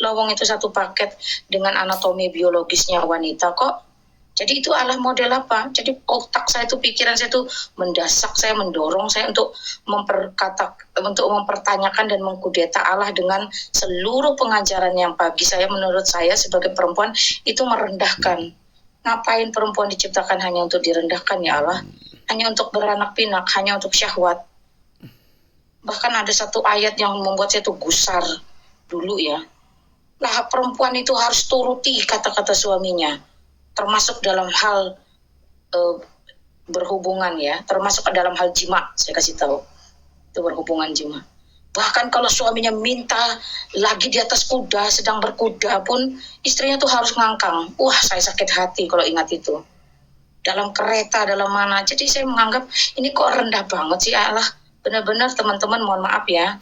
S2: Lowong itu satu paket dengan anatomi biologisnya wanita kok. Jadi itu Allah model apa? Jadi otak saya itu, pikiran saya itu mendasak saya, mendorong saya untuk mempertanyakan dan mengkudeta Allah dengan seluruh pengajaran yang bagi saya, menurut saya sebagai perempuan itu merendahkan. Ngapain perempuan diciptakan hanya untuk direndahkan ya Allah? Hanya untuk beranak pinak, hanya untuk syahwat. Bahkan ada satu ayat yang membuat saya itu gusar dulu ya. Lah perempuan itu harus turuti kata-kata suaminya. Termasuk dalam hal berhubungan ya, termasuk dalam hal jima, saya kasih tahu, itu berhubungan jima. Bahkan kalau suaminya minta lagi di atas kuda, sedang berkuda pun, istrinya tuh harus ngangkang. Wah, saya sakit hati kalau ingat itu. Dalam kereta, dalam mana, jadi saya menganggap, ini kok rendah banget sih Allah. Benar-benar teman-teman mohon maaf ya,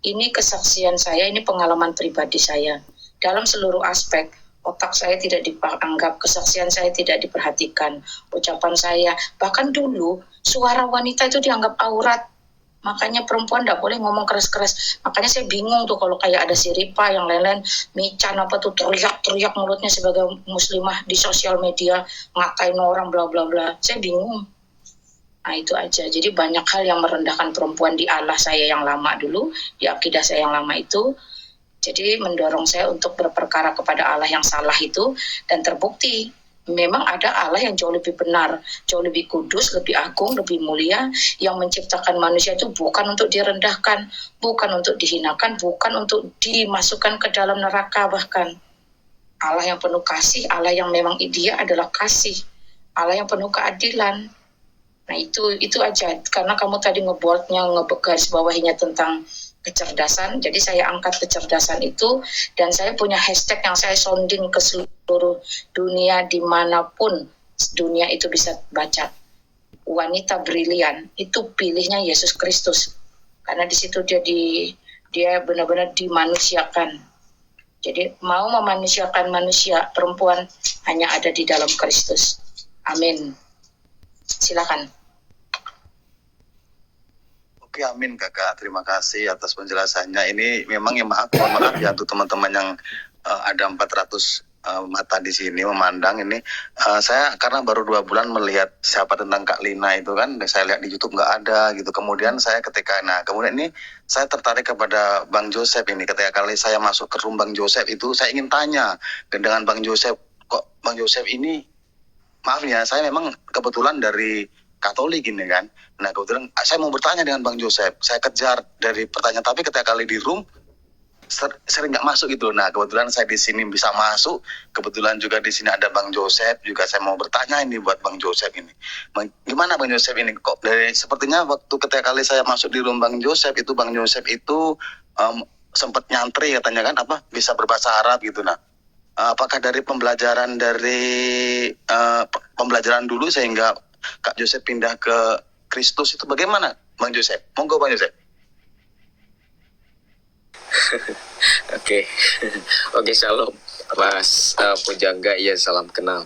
S2: ini kesaksian saya, ini pengalaman pribadi saya. Dalam seluruh aspek, otak saya tidak dianggap, kesaksian saya tidak diperhatikan, ucapan saya, bahkan dulu suara wanita itu dianggap aurat, makanya perempuan tidak boleh ngomong keras-keras. Makanya saya bingung tuh kalau kayak ada si Ripa yang lain-lain, Mican apa tuh teriak-teriak mulutnya sebagai muslimah di sosial media, ngatain orang bla bla bla, saya bingung. Nah itu aja, jadi banyak hal yang merendahkan perempuan di Allah saya yang lama dulu, di akidah saya yang lama itu. Jadi mendorong saya untuk berperkara kepada Allah yang salah itu, dan terbukti memang ada Allah yang jauh lebih benar, jauh lebih kudus, lebih agung, lebih mulia, yang menciptakan manusia itu bukan untuk direndahkan, bukan untuk dihinakan, bukan untuk dimasukkan ke dalam neraka bahkan. Allah yang penuh kasih, Allah yang memang Dia adalah kasih, Allah yang penuh keadilan. Nah itu aja, karena kamu tadi ngegaris bawahinya tentang kecerdasan, jadi saya angkat kecerdasan itu, dan saya punya hashtag yang saya sounding ke seluruh dunia, dimanapun dunia itu bisa baca. Wanita brilian itu pilihnya Yesus Kristus, karena di situ dia benar-benar dimanusiakan. Jadi mau memanusiakan manusia, perempuan hanya ada di dalam Kristus. Amin. Silakan.
S8: Oke, amin Kakak. Terima kasih atas penjelasannya. Ini memang ya mohon maaf ya untuk teman-teman yang ada 400 mata di sini memandang ini. Saya karena baru 2 bulan melihat siapa tentang Kak Lina itu kan, saya lihat di YouTube nggak ada gitu. Kemudian saya kemudian ini saya tertarik kepada Bang Joseph ini. Ketika kali saya masuk ke room Bang Joseph itu, saya ingin tanya dengan Bang Joseph, kok Bang Joseph ini, maaf ya, saya memang kebetulan dari Katolik ini kan. Nah kebetulan saya mau bertanya dengan Bang Joseph, saya kejar dari pertanyaan, tapi ketika kali di room sering nggak masuk gitu. Nah kebetulan saya di sini bisa masuk, kebetulan juga di sini ada Bang Joseph, juga saya mau bertanya ini buat Bang Joseph ini. Gimana Bang Joseph ini kok dari sepertinya waktu ketika kali saya masuk di room Bang Joseph itu sempat nyantri katanya kan, apa bisa berbahasa Arab gitu. Nah apakah dari pembelajaran dulu sehingga Kak Joseph pindah ke Kristus itu bagaimana Bang Joseph? Monggo Bang Joseph.
S5: Oke, Oke, shalom Mas Pujangga, ya salam kenal.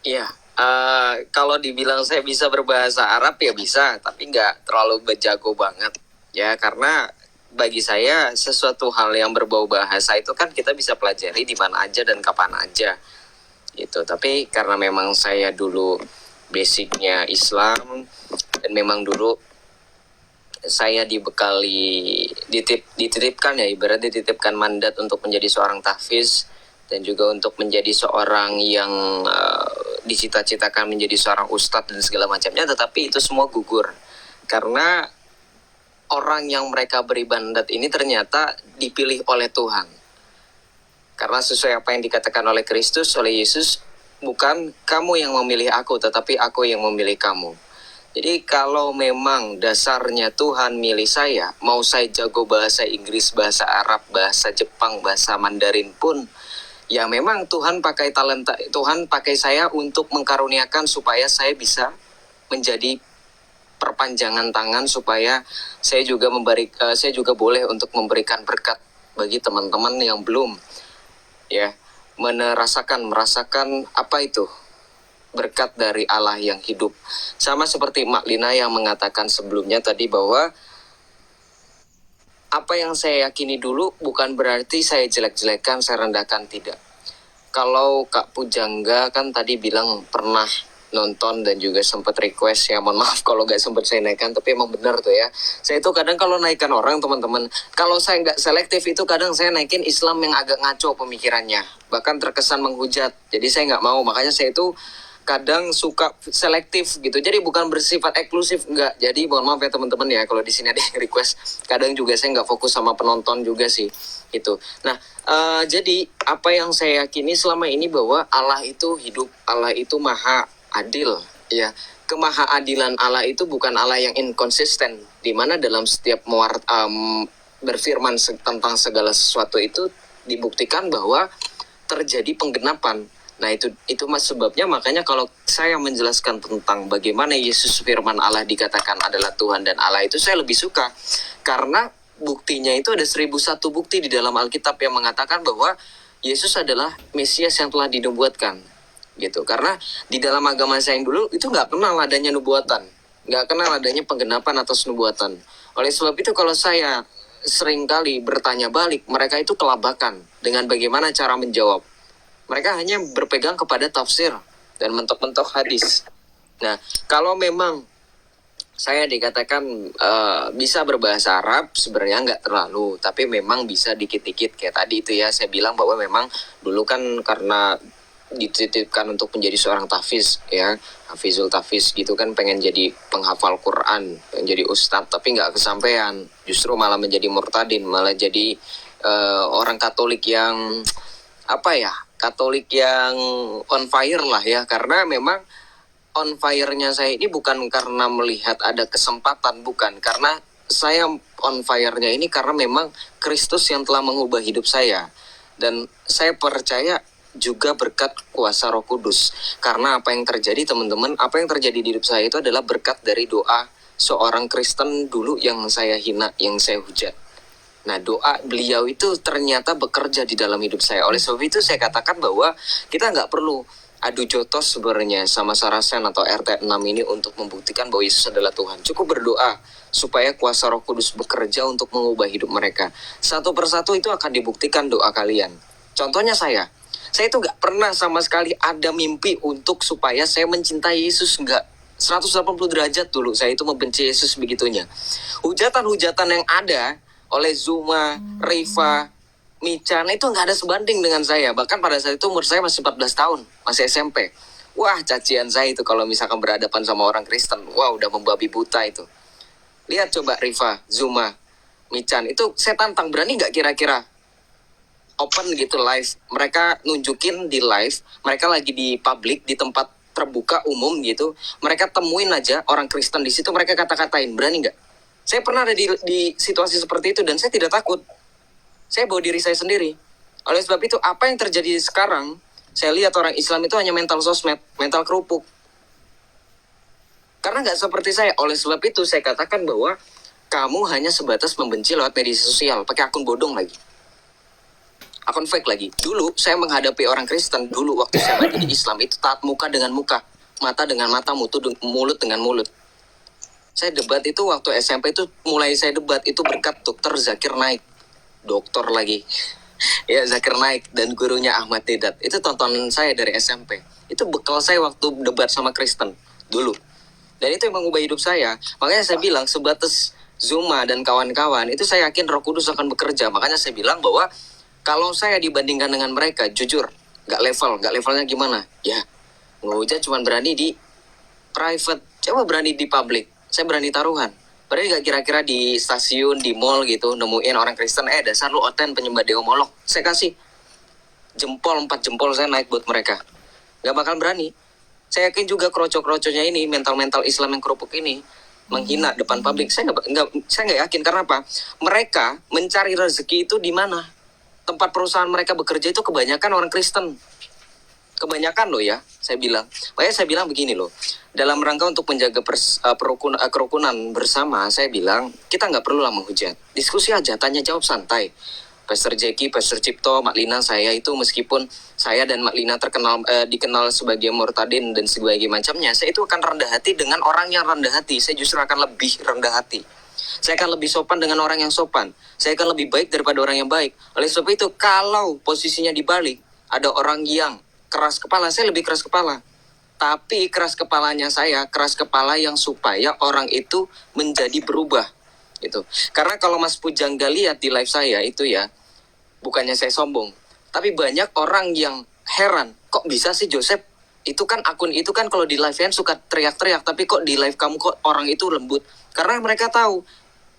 S5: Iya, kalau dibilang saya bisa berbahasa Arab ya bisa, tapi nggak terlalu berjago banget ya, karena bagi saya sesuatu hal yang berbau bahasa itu kan kita bisa pelajari di mana aja dan kapan aja gitu. Tapi karena memang saya dulu basicnya Islam, dan memang dulu saya dititipkan ya, ibaratnya dititipkan mandat untuk menjadi seorang tahfiz, dan juga untuk menjadi seorang yang dicita-citakan menjadi seorang ustadz dan segala macamnya. Tetapi itu semua gugur karena orang yang mereka beri mandat ini ternyata dipilih oleh Tuhan. Karena sesuai apa yang dikatakan oleh Kristus, oleh Yesus, bukan kamu yang memilih aku, tetapi aku yang memilih kamu. Jadi kalau memang dasarnya Tuhan milih saya, mau saya jago bahasa Inggris, bahasa Arab, bahasa Jepang, bahasa Mandarin pun, ya memang Tuhan pakai saya untuk mengkaruniakan supaya saya bisa menjadi perpanjangan tangan, supaya saya juga boleh untuk memberikan berkat bagi teman-teman yang belum merasakan apa itu berkat dari Allah yang hidup. Sama seperti Mak Lina yang mengatakan sebelumnya tadi, bahwa apa yang saya yakini dulu bukan berarti saya jelek-jelekan, saya rendahkan, tidak. Kalau Kak Pujangga kan tadi bilang pernah nonton dan juga sempat request, ya mohon maaf kalau nggak sempat saya naikkan, tapi emang benar tuh ya. Saya itu kadang kalau naikkan orang, teman-teman, kalau saya nggak selektif itu kadang saya naikin Islam yang agak ngaco pemikirannya, bahkan terkesan menghujat. Jadi saya nggak mau, makanya saya itu kadang suka selektif gitu. Jadi bukan bersifat eksklusif, enggak. Jadi mohon maaf ya teman-teman ya kalau di sini ada yang request. Kadang juga saya nggak fokus sama penonton juga sih gitu. Nah jadi apa yang saya yakini selama ini, bahwa Allah itu hidup, Allah itu maha adil ya. Kemahaadilan Allah itu bukan Allah yang inkonsisten, di mana dalam setiap berfirman tentang segala sesuatu itu dibuktikan bahwa terjadi penggenapan. Nah itu sebabnya, makanya kalau saya menjelaskan tentang bagaimana Yesus firman Allah dikatakan adalah Tuhan dan Allah, itu saya lebih suka, karena buktinya itu ada 1001 bukti di dalam Alkitab yang mengatakan bahwa Yesus adalah Mesias yang telah dinubuatkan gitu. Karena di dalam agama saya yang dulu itu nggak kenal adanya nubuatan, nggak kenal adanya penggenapan atas nubuatan. Oleh sebab itu kalau saya seringkali bertanya balik, mereka itu kelabakan dengan bagaimana cara menjawab. Mereka hanya berpegang kepada tafsir dan mentok-mentok hadis. Nah, kalau memang saya dikatakan bisa berbahasa Arab, sebenarnya nggak terlalu, tapi memang bisa dikit-dikit kayak tadi itu ya. Saya bilang bahwa memang dulu kan karena dititipkan untuk menjadi seorang tahfiz ya, hafizul tahfiz gitu kan, pengen jadi penghafal Quran, pengen jadi ustadz, tapi nggak kesampaian, justru malah menjadi murtadin, malah jadi orang Katolik yang Katolik yang on fire lah ya, karena memang on fire-nya saya ini bukan karena melihat ada kesempatan, bukan, karena saya on fire-nya ini karena memang Kristus yang telah mengubah hidup saya. Dan saya percaya juga berkat kuasa Roh Kudus. Karena apa yang terjadi teman-teman, apa yang terjadi di hidup saya itu adalah berkat dari doa seorang Kristen dulu yang saya hina, yang saya hujat. Nah, doa beliau itu ternyata bekerja di dalam hidup saya. Oleh sebab itu saya katakan bahwa kita nggak perlu adu jotos sebenarnya sama Sarasen atau RT6 ini untuk membuktikan bahwa Yesus adalah Tuhan. Cukup berdoa supaya kuasa Roh Kudus bekerja untuk mengubah hidup mereka. Satu persatu itu akan dibuktikan doa kalian. Contohnya saya itu nggak pernah sama sekali ada mimpi untuk supaya saya mencintai Yesus, nggak. 180 derajat dulu saya itu membenci Yesus begitunya. Hujatan-hujatan yang ada oleh Zuma, Riva, Michan itu nggak ada sebanding dengan saya. Bahkan pada saat itu umur saya masih 14 tahun, masih SMP. Wah, cacian saya itu kalau misalkan berhadapan sama orang Kristen. Wah, udah membabi buta itu. Lihat coba Riva, Zuma, Michan, itu saya tantang, berani nggak kira-kira open gitu live? Mereka nunjukin di live, mereka lagi di publik, di tempat terbuka umum gitu, mereka temuin aja orang Kristen di situ, mereka kata-katain, berani nggak? Saya pernah ada di situasi seperti itu dan saya tidak takut. Saya bawa diri saya sendiri. Oleh sebab itu, apa yang terjadi sekarang, saya lihat orang Islam itu hanya mental sosmed, mental kerupuk. Karena nggak seperti saya. Oleh sebab itu saya katakan bahwa kamu hanya sebatas membenci lewat media sosial, pakai akun bodong lagi, akun fake lagi. Dulu saya menghadapi orang Kristen, dulu waktu saya lagi di Islam itu taat muka dengan muka, mata dengan mata, mulut dengan mulut. Saya debat itu waktu SMP itu, mulai saya debat itu berkat Dr. Zakir Naik, dokter lagi ya, Zakir Naik dan gurunya Ahmad Dedat. Itu tontonan saya dari SMP, itu bekal saya waktu debat sama Kristen dulu. Dan itu yang mengubah hidup saya. Makanya saya bilang sebatas Zuma dan kawan-kawan, itu saya yakin Roh Kudus akan bekerja. Makanya saya bilang bahwa kalau saya dibandingkan dengan mereka, jujur, nggak levelnya gimana? Ya, ngehujat cuma berani di private, coba berani di public. Saya berani taruhan. Berani nggak kira-kira di stasiun, di mall gitu, nemuin orang Kristen, dasar lu oten penyembah dewa Molok. Saya kasih jempol, 4 jempol saya naik buat mereka. Nggak bakal berani. Saya yakin juga kroco-kroconya ini, mental-mental Islam yang kerupuk ini, menghina depan publik. Saya nggak yakin. Karena apa? Mereka mencari rezeki itu di mana? Tempat perusahaan mereka bekerja itu kebanyakan orang Kristen. Kebanyakan loh ya, saya bilang. Makanya saya bilang begini loh. Dalam rangka untuk menjaga kerukunan bersama, saya bilang, kita nggak perlu lah menghujat. Diskusi aja, tanya jawab santai. Pastor Jeki, Pastor Cipto, Mak Lina, saya itu meskipun saya dan Mak Lina dikenal sebagai murtadin dan sebagai macamnya, saya itu akan rendah hati dengan orang yang rendah hati. Saya justru akan lebih rendah hati. Saya akan lebih sopan dengan orang yang sopan. Saya akan lebih baik daripada orang yang baik. Oleh sebab itu, kalau posisinya dibalik, ada orang yang keras kepala, saya lebih keras kepala. Tapi keras kepalanya saya, keras kepala yang supaya orang itu menjadi berubah. Gitu. Karena kalau Mas Pujangga lihat di live saya itu ya, bukannya saya sombong, tapi banyak orang yang heran, kok bisa sih Joseph, itu kan akun itu kan kalau di live kan suka teriak-teriak, tapi kok di live kamu kok orang itu lembut. Karena mereka tahu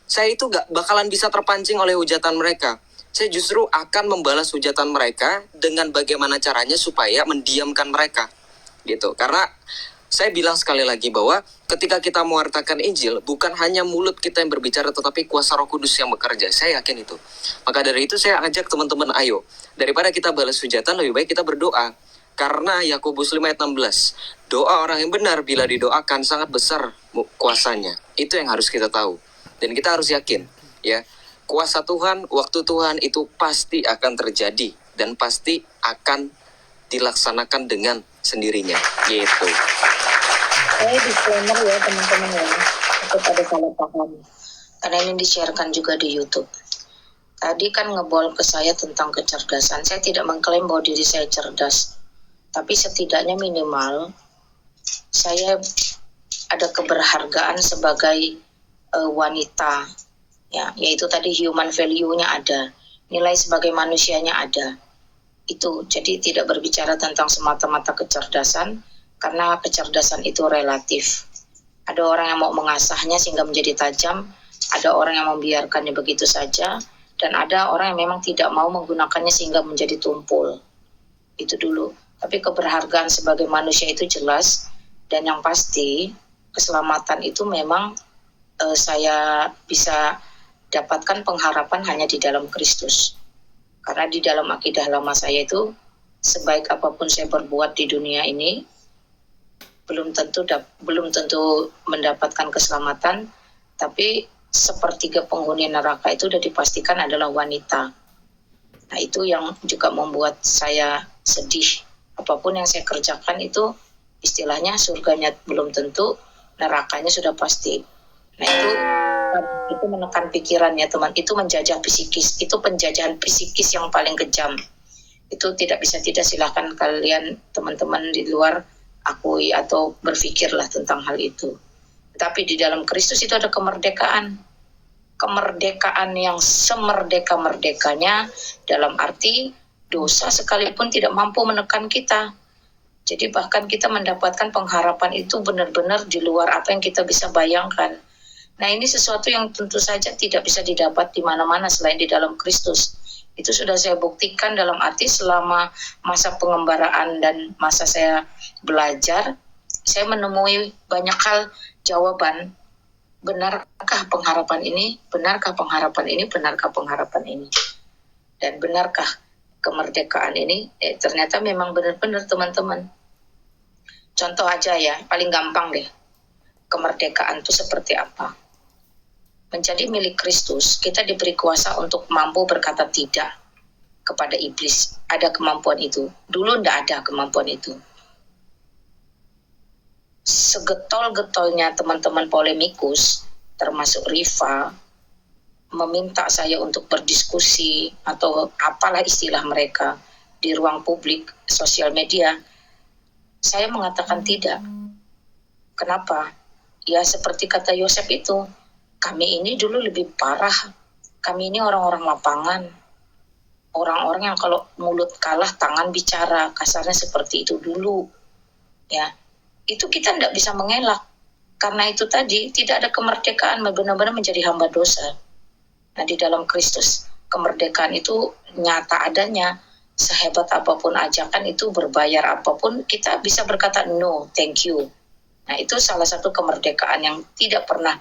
S5: saya itu gak bakalan bisa terpancing oleh hujatan mereka. Saya justru akan membalas hujatan mereka dengan bagaimana caranya supaya mendiamkan mereka gitu. Karena saya bilang sekali lagi bahwa ketika kita mewartakan Injil, bukan hanya mulut kita yang berbicara, tetapi kuasa Roh Kudus yang bekerja. Saya yakin itu. Maka dari itu saya ajak teman-teman, ayo, daripada kita balas hujatan, lebih baik kita berdoa. Karena Yakobus 5 ayat 16, doa orang yang benar bila didoakan sangat besar kuasanya. Itu yang harus kita tahu. Dan kita harus yakin, ya, kuasa Tuhan, waktu Tuhan itu pasti akan terjadi. Dan pasti akan dilaksanakan dengan sendirinya, gitu.
S2: Saya disclaimer ya teman-teman ya, untuk ada salah paham. Karena ini di-sharekan juga di YouTube. Tadi kan ngebol ke saya tentang kecerdasan. Saya tidak mengklaim bahwa diri saya cerdas. Tapi setidaknya minimal saya ada keberhargaan sebagai wanita. Ya, yaitu tadi human value-nya ada. Nilai sebagai manusianya ada. Itu jadi tidak berbicara tentang semata-mata kecerdasan, karena kecerdasan itu relatif. Ada orang yang mau mengasahnya sehingga menjadi tajam, ada orang yang membiarkannya begitu saja, dan ada orang yang memang tidak mau menggunakannya sehingga menjadi tumpul. Itu dulu. Tapi keberhargaan sebagai manusia itu jelas, dan yang pasti keselamatan itu memang saya bisa dapatkan pengharapan hanya di dalam Kristus. Karena di dalam akidah lama saya itu, sebaik apapun saya berbuat di dunia ini, belum tentu mendapatkan keselamatan, tapi sepertiga penghuni neraka itu sudah dipastikan adalah wanita. Nah, itu yang juga membuat saya sedih. Apapun yang saya kerjakan itu istilahnya surganya belum tentu, nerakanya sudah pasti. Nah, itu menekan pikiran ya teman, itu menjajah psikis, itu penjajahan psikis yang paling kejam. Itu tidak bisa tidak, silahkan kalian teman-teman di luar akui atau berpikirlah tentang hal itu. Tapi di dalam Kristus itu ada kemerdekaan. Kemerdekaan yang semerdeka-merdekanya, dalam arti dosa sekalipun tidak mampu menekan kita. Jadi bahkan kita mendapatkan pengharapan itu benar-benar di luar apa yang kita bisa bayangkan. Nah, ini sesuatu yang tentu saja tidak bisa didapat di mana-mana selain di dalam Kristus. Itu sudah saya buktikan dalam arti selama masa pengembaraan dan masa saya belajar, saya menemui banyak hal jawaban. Benarkah pengharapan ini? Benarkah pengharapan ini? Benarkah pengharapan ini? Dan benarkah kemerdekaan ini? Ternyata memang benar-benar teman-teman. Contoh aja ya, paling gampang deh. Kemerdekaan itu seperti apa? Menjadi milik Kristus, kita diberi kuasa untuk mampu berkata tidak kepada iblis. Ada kemampuan itu. Dulu tidak ada kemampuan itu. Segetol-getolnya teman-teman polemikus, termasuk Riva, meminta saya untuk berdiskusi atau apalah istilah mereka di ruang publik, sosial media, saya mengatakan tidak. Kenapa? Ya seperti kata Yosef itu, kami ini dulu lebih parah. Kami ini orang-orang lapangan. Orang-orang yang kalau mulut kalah, tangan bicara. Kasarnya seperti itu dulu. Ya, itu kita tidak bisa mengelak. Karena itu tadi, tidak ada kemerdekaan, benar-benar menjadi hamba dosa. Nah, di dalam Kristus, kemerdekaan itu nyata adanya. Sehebat apapun ajakan itu, berbayar apapun, kita bisa berkata, no, thank you. Nah, itu salah satu kemerdekaan yang tidak pernah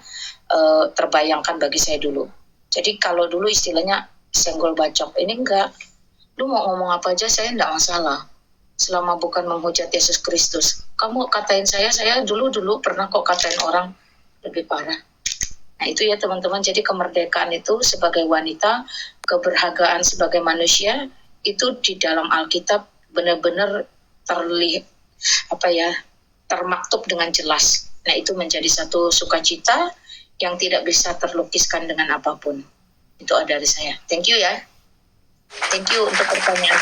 S2: terbayangkan bagi saya dulu. Jadi kalau dulu istilahnya senggol bacok, ini enggak. Lu mau ngomong apa aja saya enggak masalah. Selama bukan menghujat Yesus Kristus. Kamu katain saya dulu pernah kok katain orang lebih parah. Nah, itu ya teman-teman, jadi kemerdekaan itu sebagai wanita, keberhargaan sebagai manusia, itu di dalam Alkitab benar-benar termaktub dengan jelas. Nah, itu menjadi satu sukacita yang tidak bisa terlukiskan dengan apapun. Itu dari saya. Thank you ya. Thank you untuk pertanyaan.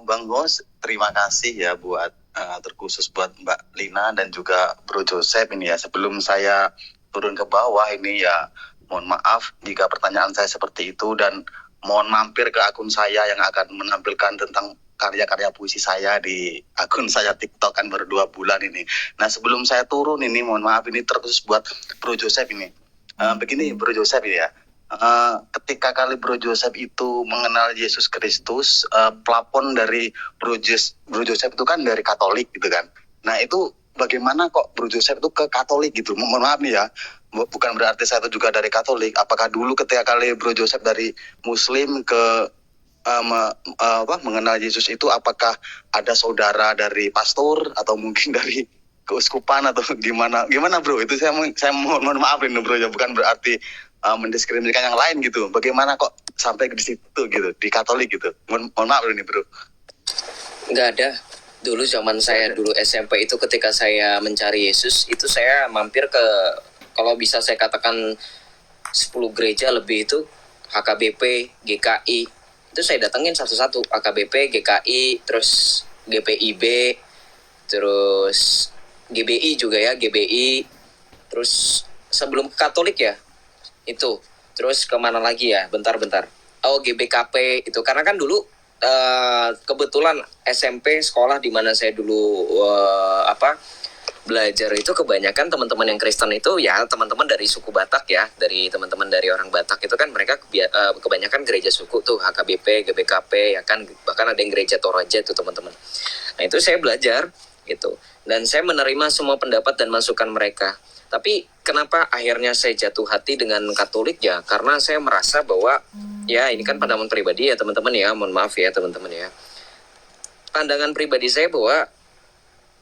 S8: Bang Bos, terima kasih ya buat terkhusus buat Mbak Lina dan juga Bro Joseph ini ya. Sebelum saya turun ke bawah ini ya, mohon maaf jika pertanyaan saya seperti itu, dan mohon mampir ke akun saya yang akan menampilkan tentang karya-karya puisi saya di akun saya TikTok kan baru 2 bulan ini. Nah, sebelum saya turun ini, mohon maaf ini terkhusus buat Bro Joseph ini. Begini Bro Joseph ini ya, ketika kali Bro Joseph itu mengenal Yesus Kristus, pelapon dari Bro Joseph itu kan dari Katolik gitu kan. Nah, itu bagaimana kok Bro Joseph itu ke Katolik gitu? Mohon maaf nih ya, bukan berarti saya itu juga dari Katolik. Apakah dulu ketika kali Bro Joseph dari Muslim ke mengenal Yesus itu, apakah ada saudara dari pastor atau mungkin dari keuskupan atau gimana Bro? Itu saya mohon maaf ini Bro ya, bukan berarti mendiskriminasikan yang lain gitu. Bagaimana kok sampai di situ gitu, di Katolik gitu? Mohon maaf ini Bro.
S5: Nggak ada. Dulu zaman saya dulu SMP itu, ketika saya mencari Yesus itu, saya mampir ke, kalau bisa saya katakan 10 gereja lebih itu, HKBP, GKI. Itu saya datengin satu-satu, AKBP, GKI, terus GPIB, terus GBI juga ya, GBI, terus sebelum ke Katolik ya, itu Terus kemana lagi ya? Bentar. Oh, GBKP itu karena kan dulu kebetulan SMP sekolah di mana saya dulu belajar itu kebanyakan teman-teman yang Kristen itu ya teman-teman dari suku Batak ya, dari teman-teman dari orang Batak itu kan mereka kebanyakan gereja suku tuh HKBP, GBKP ya kan, bahkan ada yang gereja Toraja tuh teman-teman. Nah itu saya belajar gitu dan saya menerima semua pendapat dan masukan mereka. Tapi kenapa akhirnya saya jatuh hati dengan Katolik ya? Karena saya merasa bahwa ya ini kan pandangan pribadi ya teman-teman ya, mohon maaf ya teman-teman ya. Pandangan pribadi saya bahwa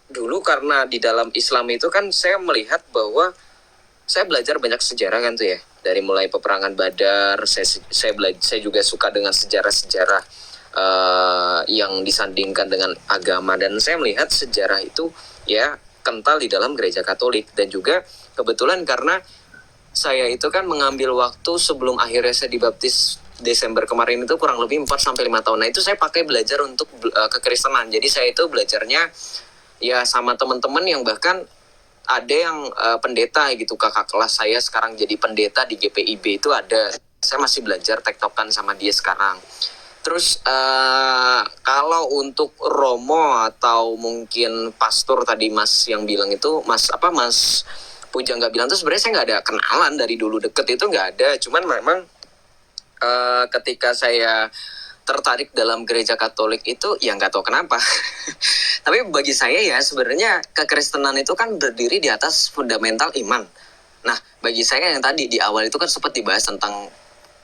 S5: dulu karena di dalam Islam itu kan saya melihat bahwa saya belajar banyak sejarah kan tuh ya. Dari mulai peperangan Badar, saya juga suka dengan sejarah-sejarah yang disandingkan dengan agama dan saya melihat sejarah itu ya kental di dalam gereja Katolik dan juga kebetulan karena saya itu kan mengambil waktu sebelum akhirnya saya dibaptis Desember kemarin itu kurang lebih 4-5 tahun. Nah itu saya pakai belajar untuk kekristenan. Jadi saya itu belajarnya ya sama teman-teman yang bahkan ada yang pendeta gitu, kakak kelas saya sekarang jadi pendeta di GPIB itu ada. Saya masih belajar tektokan sama dia sekarang. Terus kalau untuk Romo atau mungkin pastor tadi Mas yang bilang itu, Mas Pujangga bilang tuh sebenarnya saya nggak ada kenalan dari dulu deket itu nggak ada. Cuman memang ketika saya tertarik dalam gereja Katolik itu ya nggak tahu kenapa. Tapi bagi saya ya sebenarnya kekristenan itu kan berdiri di atas fundamental iman. Nah bagi saya yang tadi di awal itu kan sempat dibahas tentang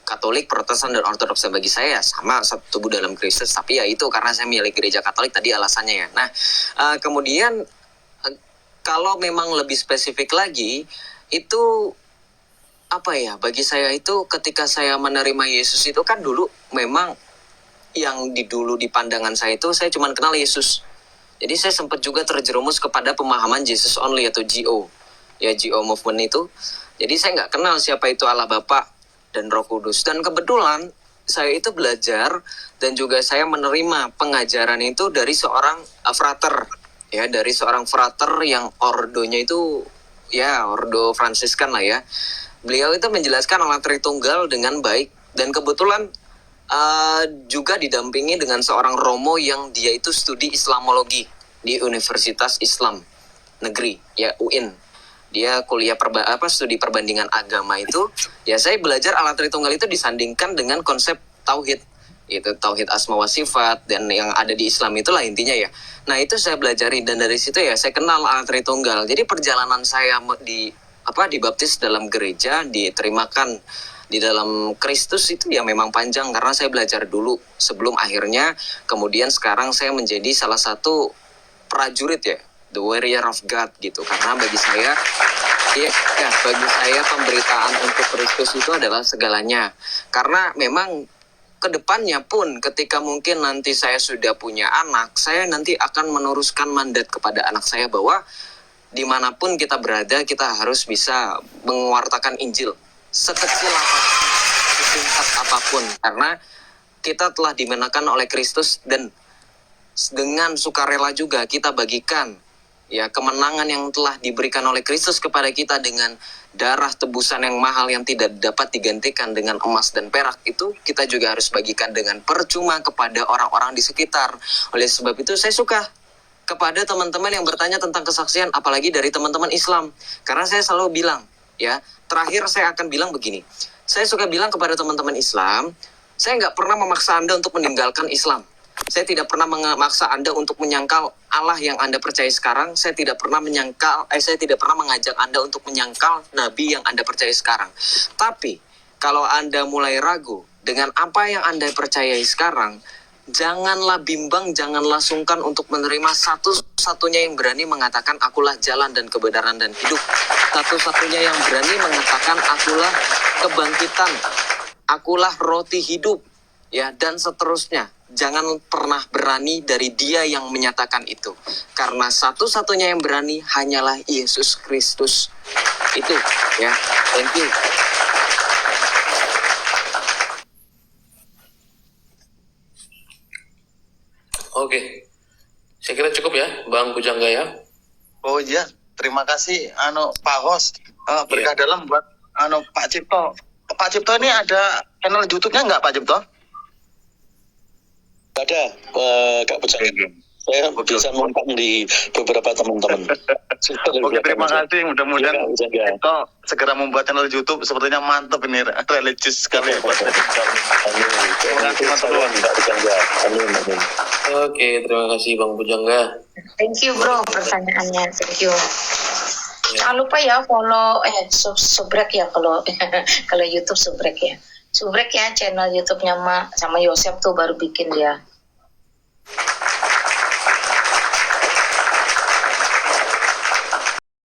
S5: Katolik, Protestan, dan Ortodoks. Bagi saya sama satu tubuh dalam Kristus. Tapi ya itu karena saya milih gereja Katolik tadi alasannya ya. Nah kemudian kalau memang lebih spesifik lagi itu apa ya, bagi saya itu ketika saya menerima Yesus itu kan dulu memang yang dulu di pandangan saya itu saya cuma kenal Yesus. Jadi saya sempat juga terjerumus kepada pemahaman Jesus only atau GO. Ya GO movement itu. Jadi saya nggak kenal siapa itu Allah Bapa dan Roh Kudus. Dan kebetulan saya itu belajar dan juga saya menerima pengajaran itu dari seorang frater. Ya, dari seorang frater yang ordonya itu ya ordo Fransiskan lah ya. Beliau itu menjelaskan Allah Tritunggal dengan baik dan kebetulan juga didampingi dengan seorang Romo yang dia itu studi Islamologi di Universitas Islam Negeri ya UIN. Dia kuliah studi perbandingan agama itu ya saya belajar Allah Tritunggal itu disandingkan dengan konsep tauhid, itu tauhid asma wa sifat dan yang ada di Islam itulah intinya ya. Nah itu saya belajari dan dari situ ya saya kenal Allah Tritunggal. Jadi perjalanan saya dibaptis dalam gereja, diterimakan di dalam Kristus itu ya memang panjang karena saya belajar dulu sebelum akhirnya kemudian sekarang saya menjadi salah satu prajurit ya, the warrior of God gitu. Karena bagi saya bagi saya pemberitaan untuk Kristus itu adalah segalanya. Karena memang kedepannya pun ketika mungkin nanti saya sudah punya anak, saya nanti akan meneruskan mandat kepada anak saya bahwa dimanapun kita berada kita harus bisa mengewartakan Injil sekecil apapun, sesingkat apapun, karena kita telah dimenangkan oleh Kristus dan dengan sukarela juga kita bagikan ya kemenangan yang telah diberikan oleh Kristus kepada kita dengan darah tebusan yang mahal yang tidak dapat digantikan dengan emas dan perak. Itu kita juga harus bagikan dengan percuma kepada orang-orang di sekitar. Oleh sebab itu saya suka kepada teman-teman yang bertanya tentang kesaksian, apalagi dari teman-teman Islam, karena saya selalu bilang ya, terakhir saya akan bilang begini, saya suka bilang kepada teman-teman Islam, saya nggak pernah memaksa Anda untuk meninggalkan Islam. Saya tidak pernah memaksa Anda untuk menyangkal Allah yang Anda percaya sekarang. Saya tidak pernah mengajak Anda untuk menyangkal Nabi yang Anda percaya sekarang. Tapi kalau Anda mulai ragu dengan apa yang Anda percayai sekarang, janganlah bimbang, janganlah sungkan untuk menerima satu-satunya yang berani mengatakan akulah jalan dan kebenaran dan hidup. Satu-satunya yang berani mengatakan akulah kebangkitan, akulah roti hidup, ya, dan seterusnya. Jangan pernah berani dari dia yang menyatakan itu. Karena satu-satunya yang berani hanyalah Yesus Kristus. Itu, ya. Thank you.
S1: Oke. Saya kira cukup ya, Bang Pujangga ya.
S8: Oh iya, terima kasih Pak Host. Berkah dalam buat Pak Cipto. Pak Cipto ini ada channel YouTube-nya nggak Pak Cipto?
S4: Ada, Kak Bujangga. Saya bisa numpang di beberapa teman-teman.
S8: Oke, terima kasih. Mudah-mudahan
S4: Iya, Kak Bujangga.
S8: Cipto segera membuat channel YouTube. Sepertinya mantap ini, religius sekali.
S4: Amin.
S8: Terima kasih, Mas Bro.
S4: Kak Bujangga. Amin.
S1: Oke, terima kasih Bang Pujangga.
S2: Thank you bro pertanyaannya. Thank you. Jangan lupa ya follow subrek ya kalau kalau YouTube subrek ya. Subrek ya channel YouTube-nya Mak sama Yosep tuh baru bikin dia.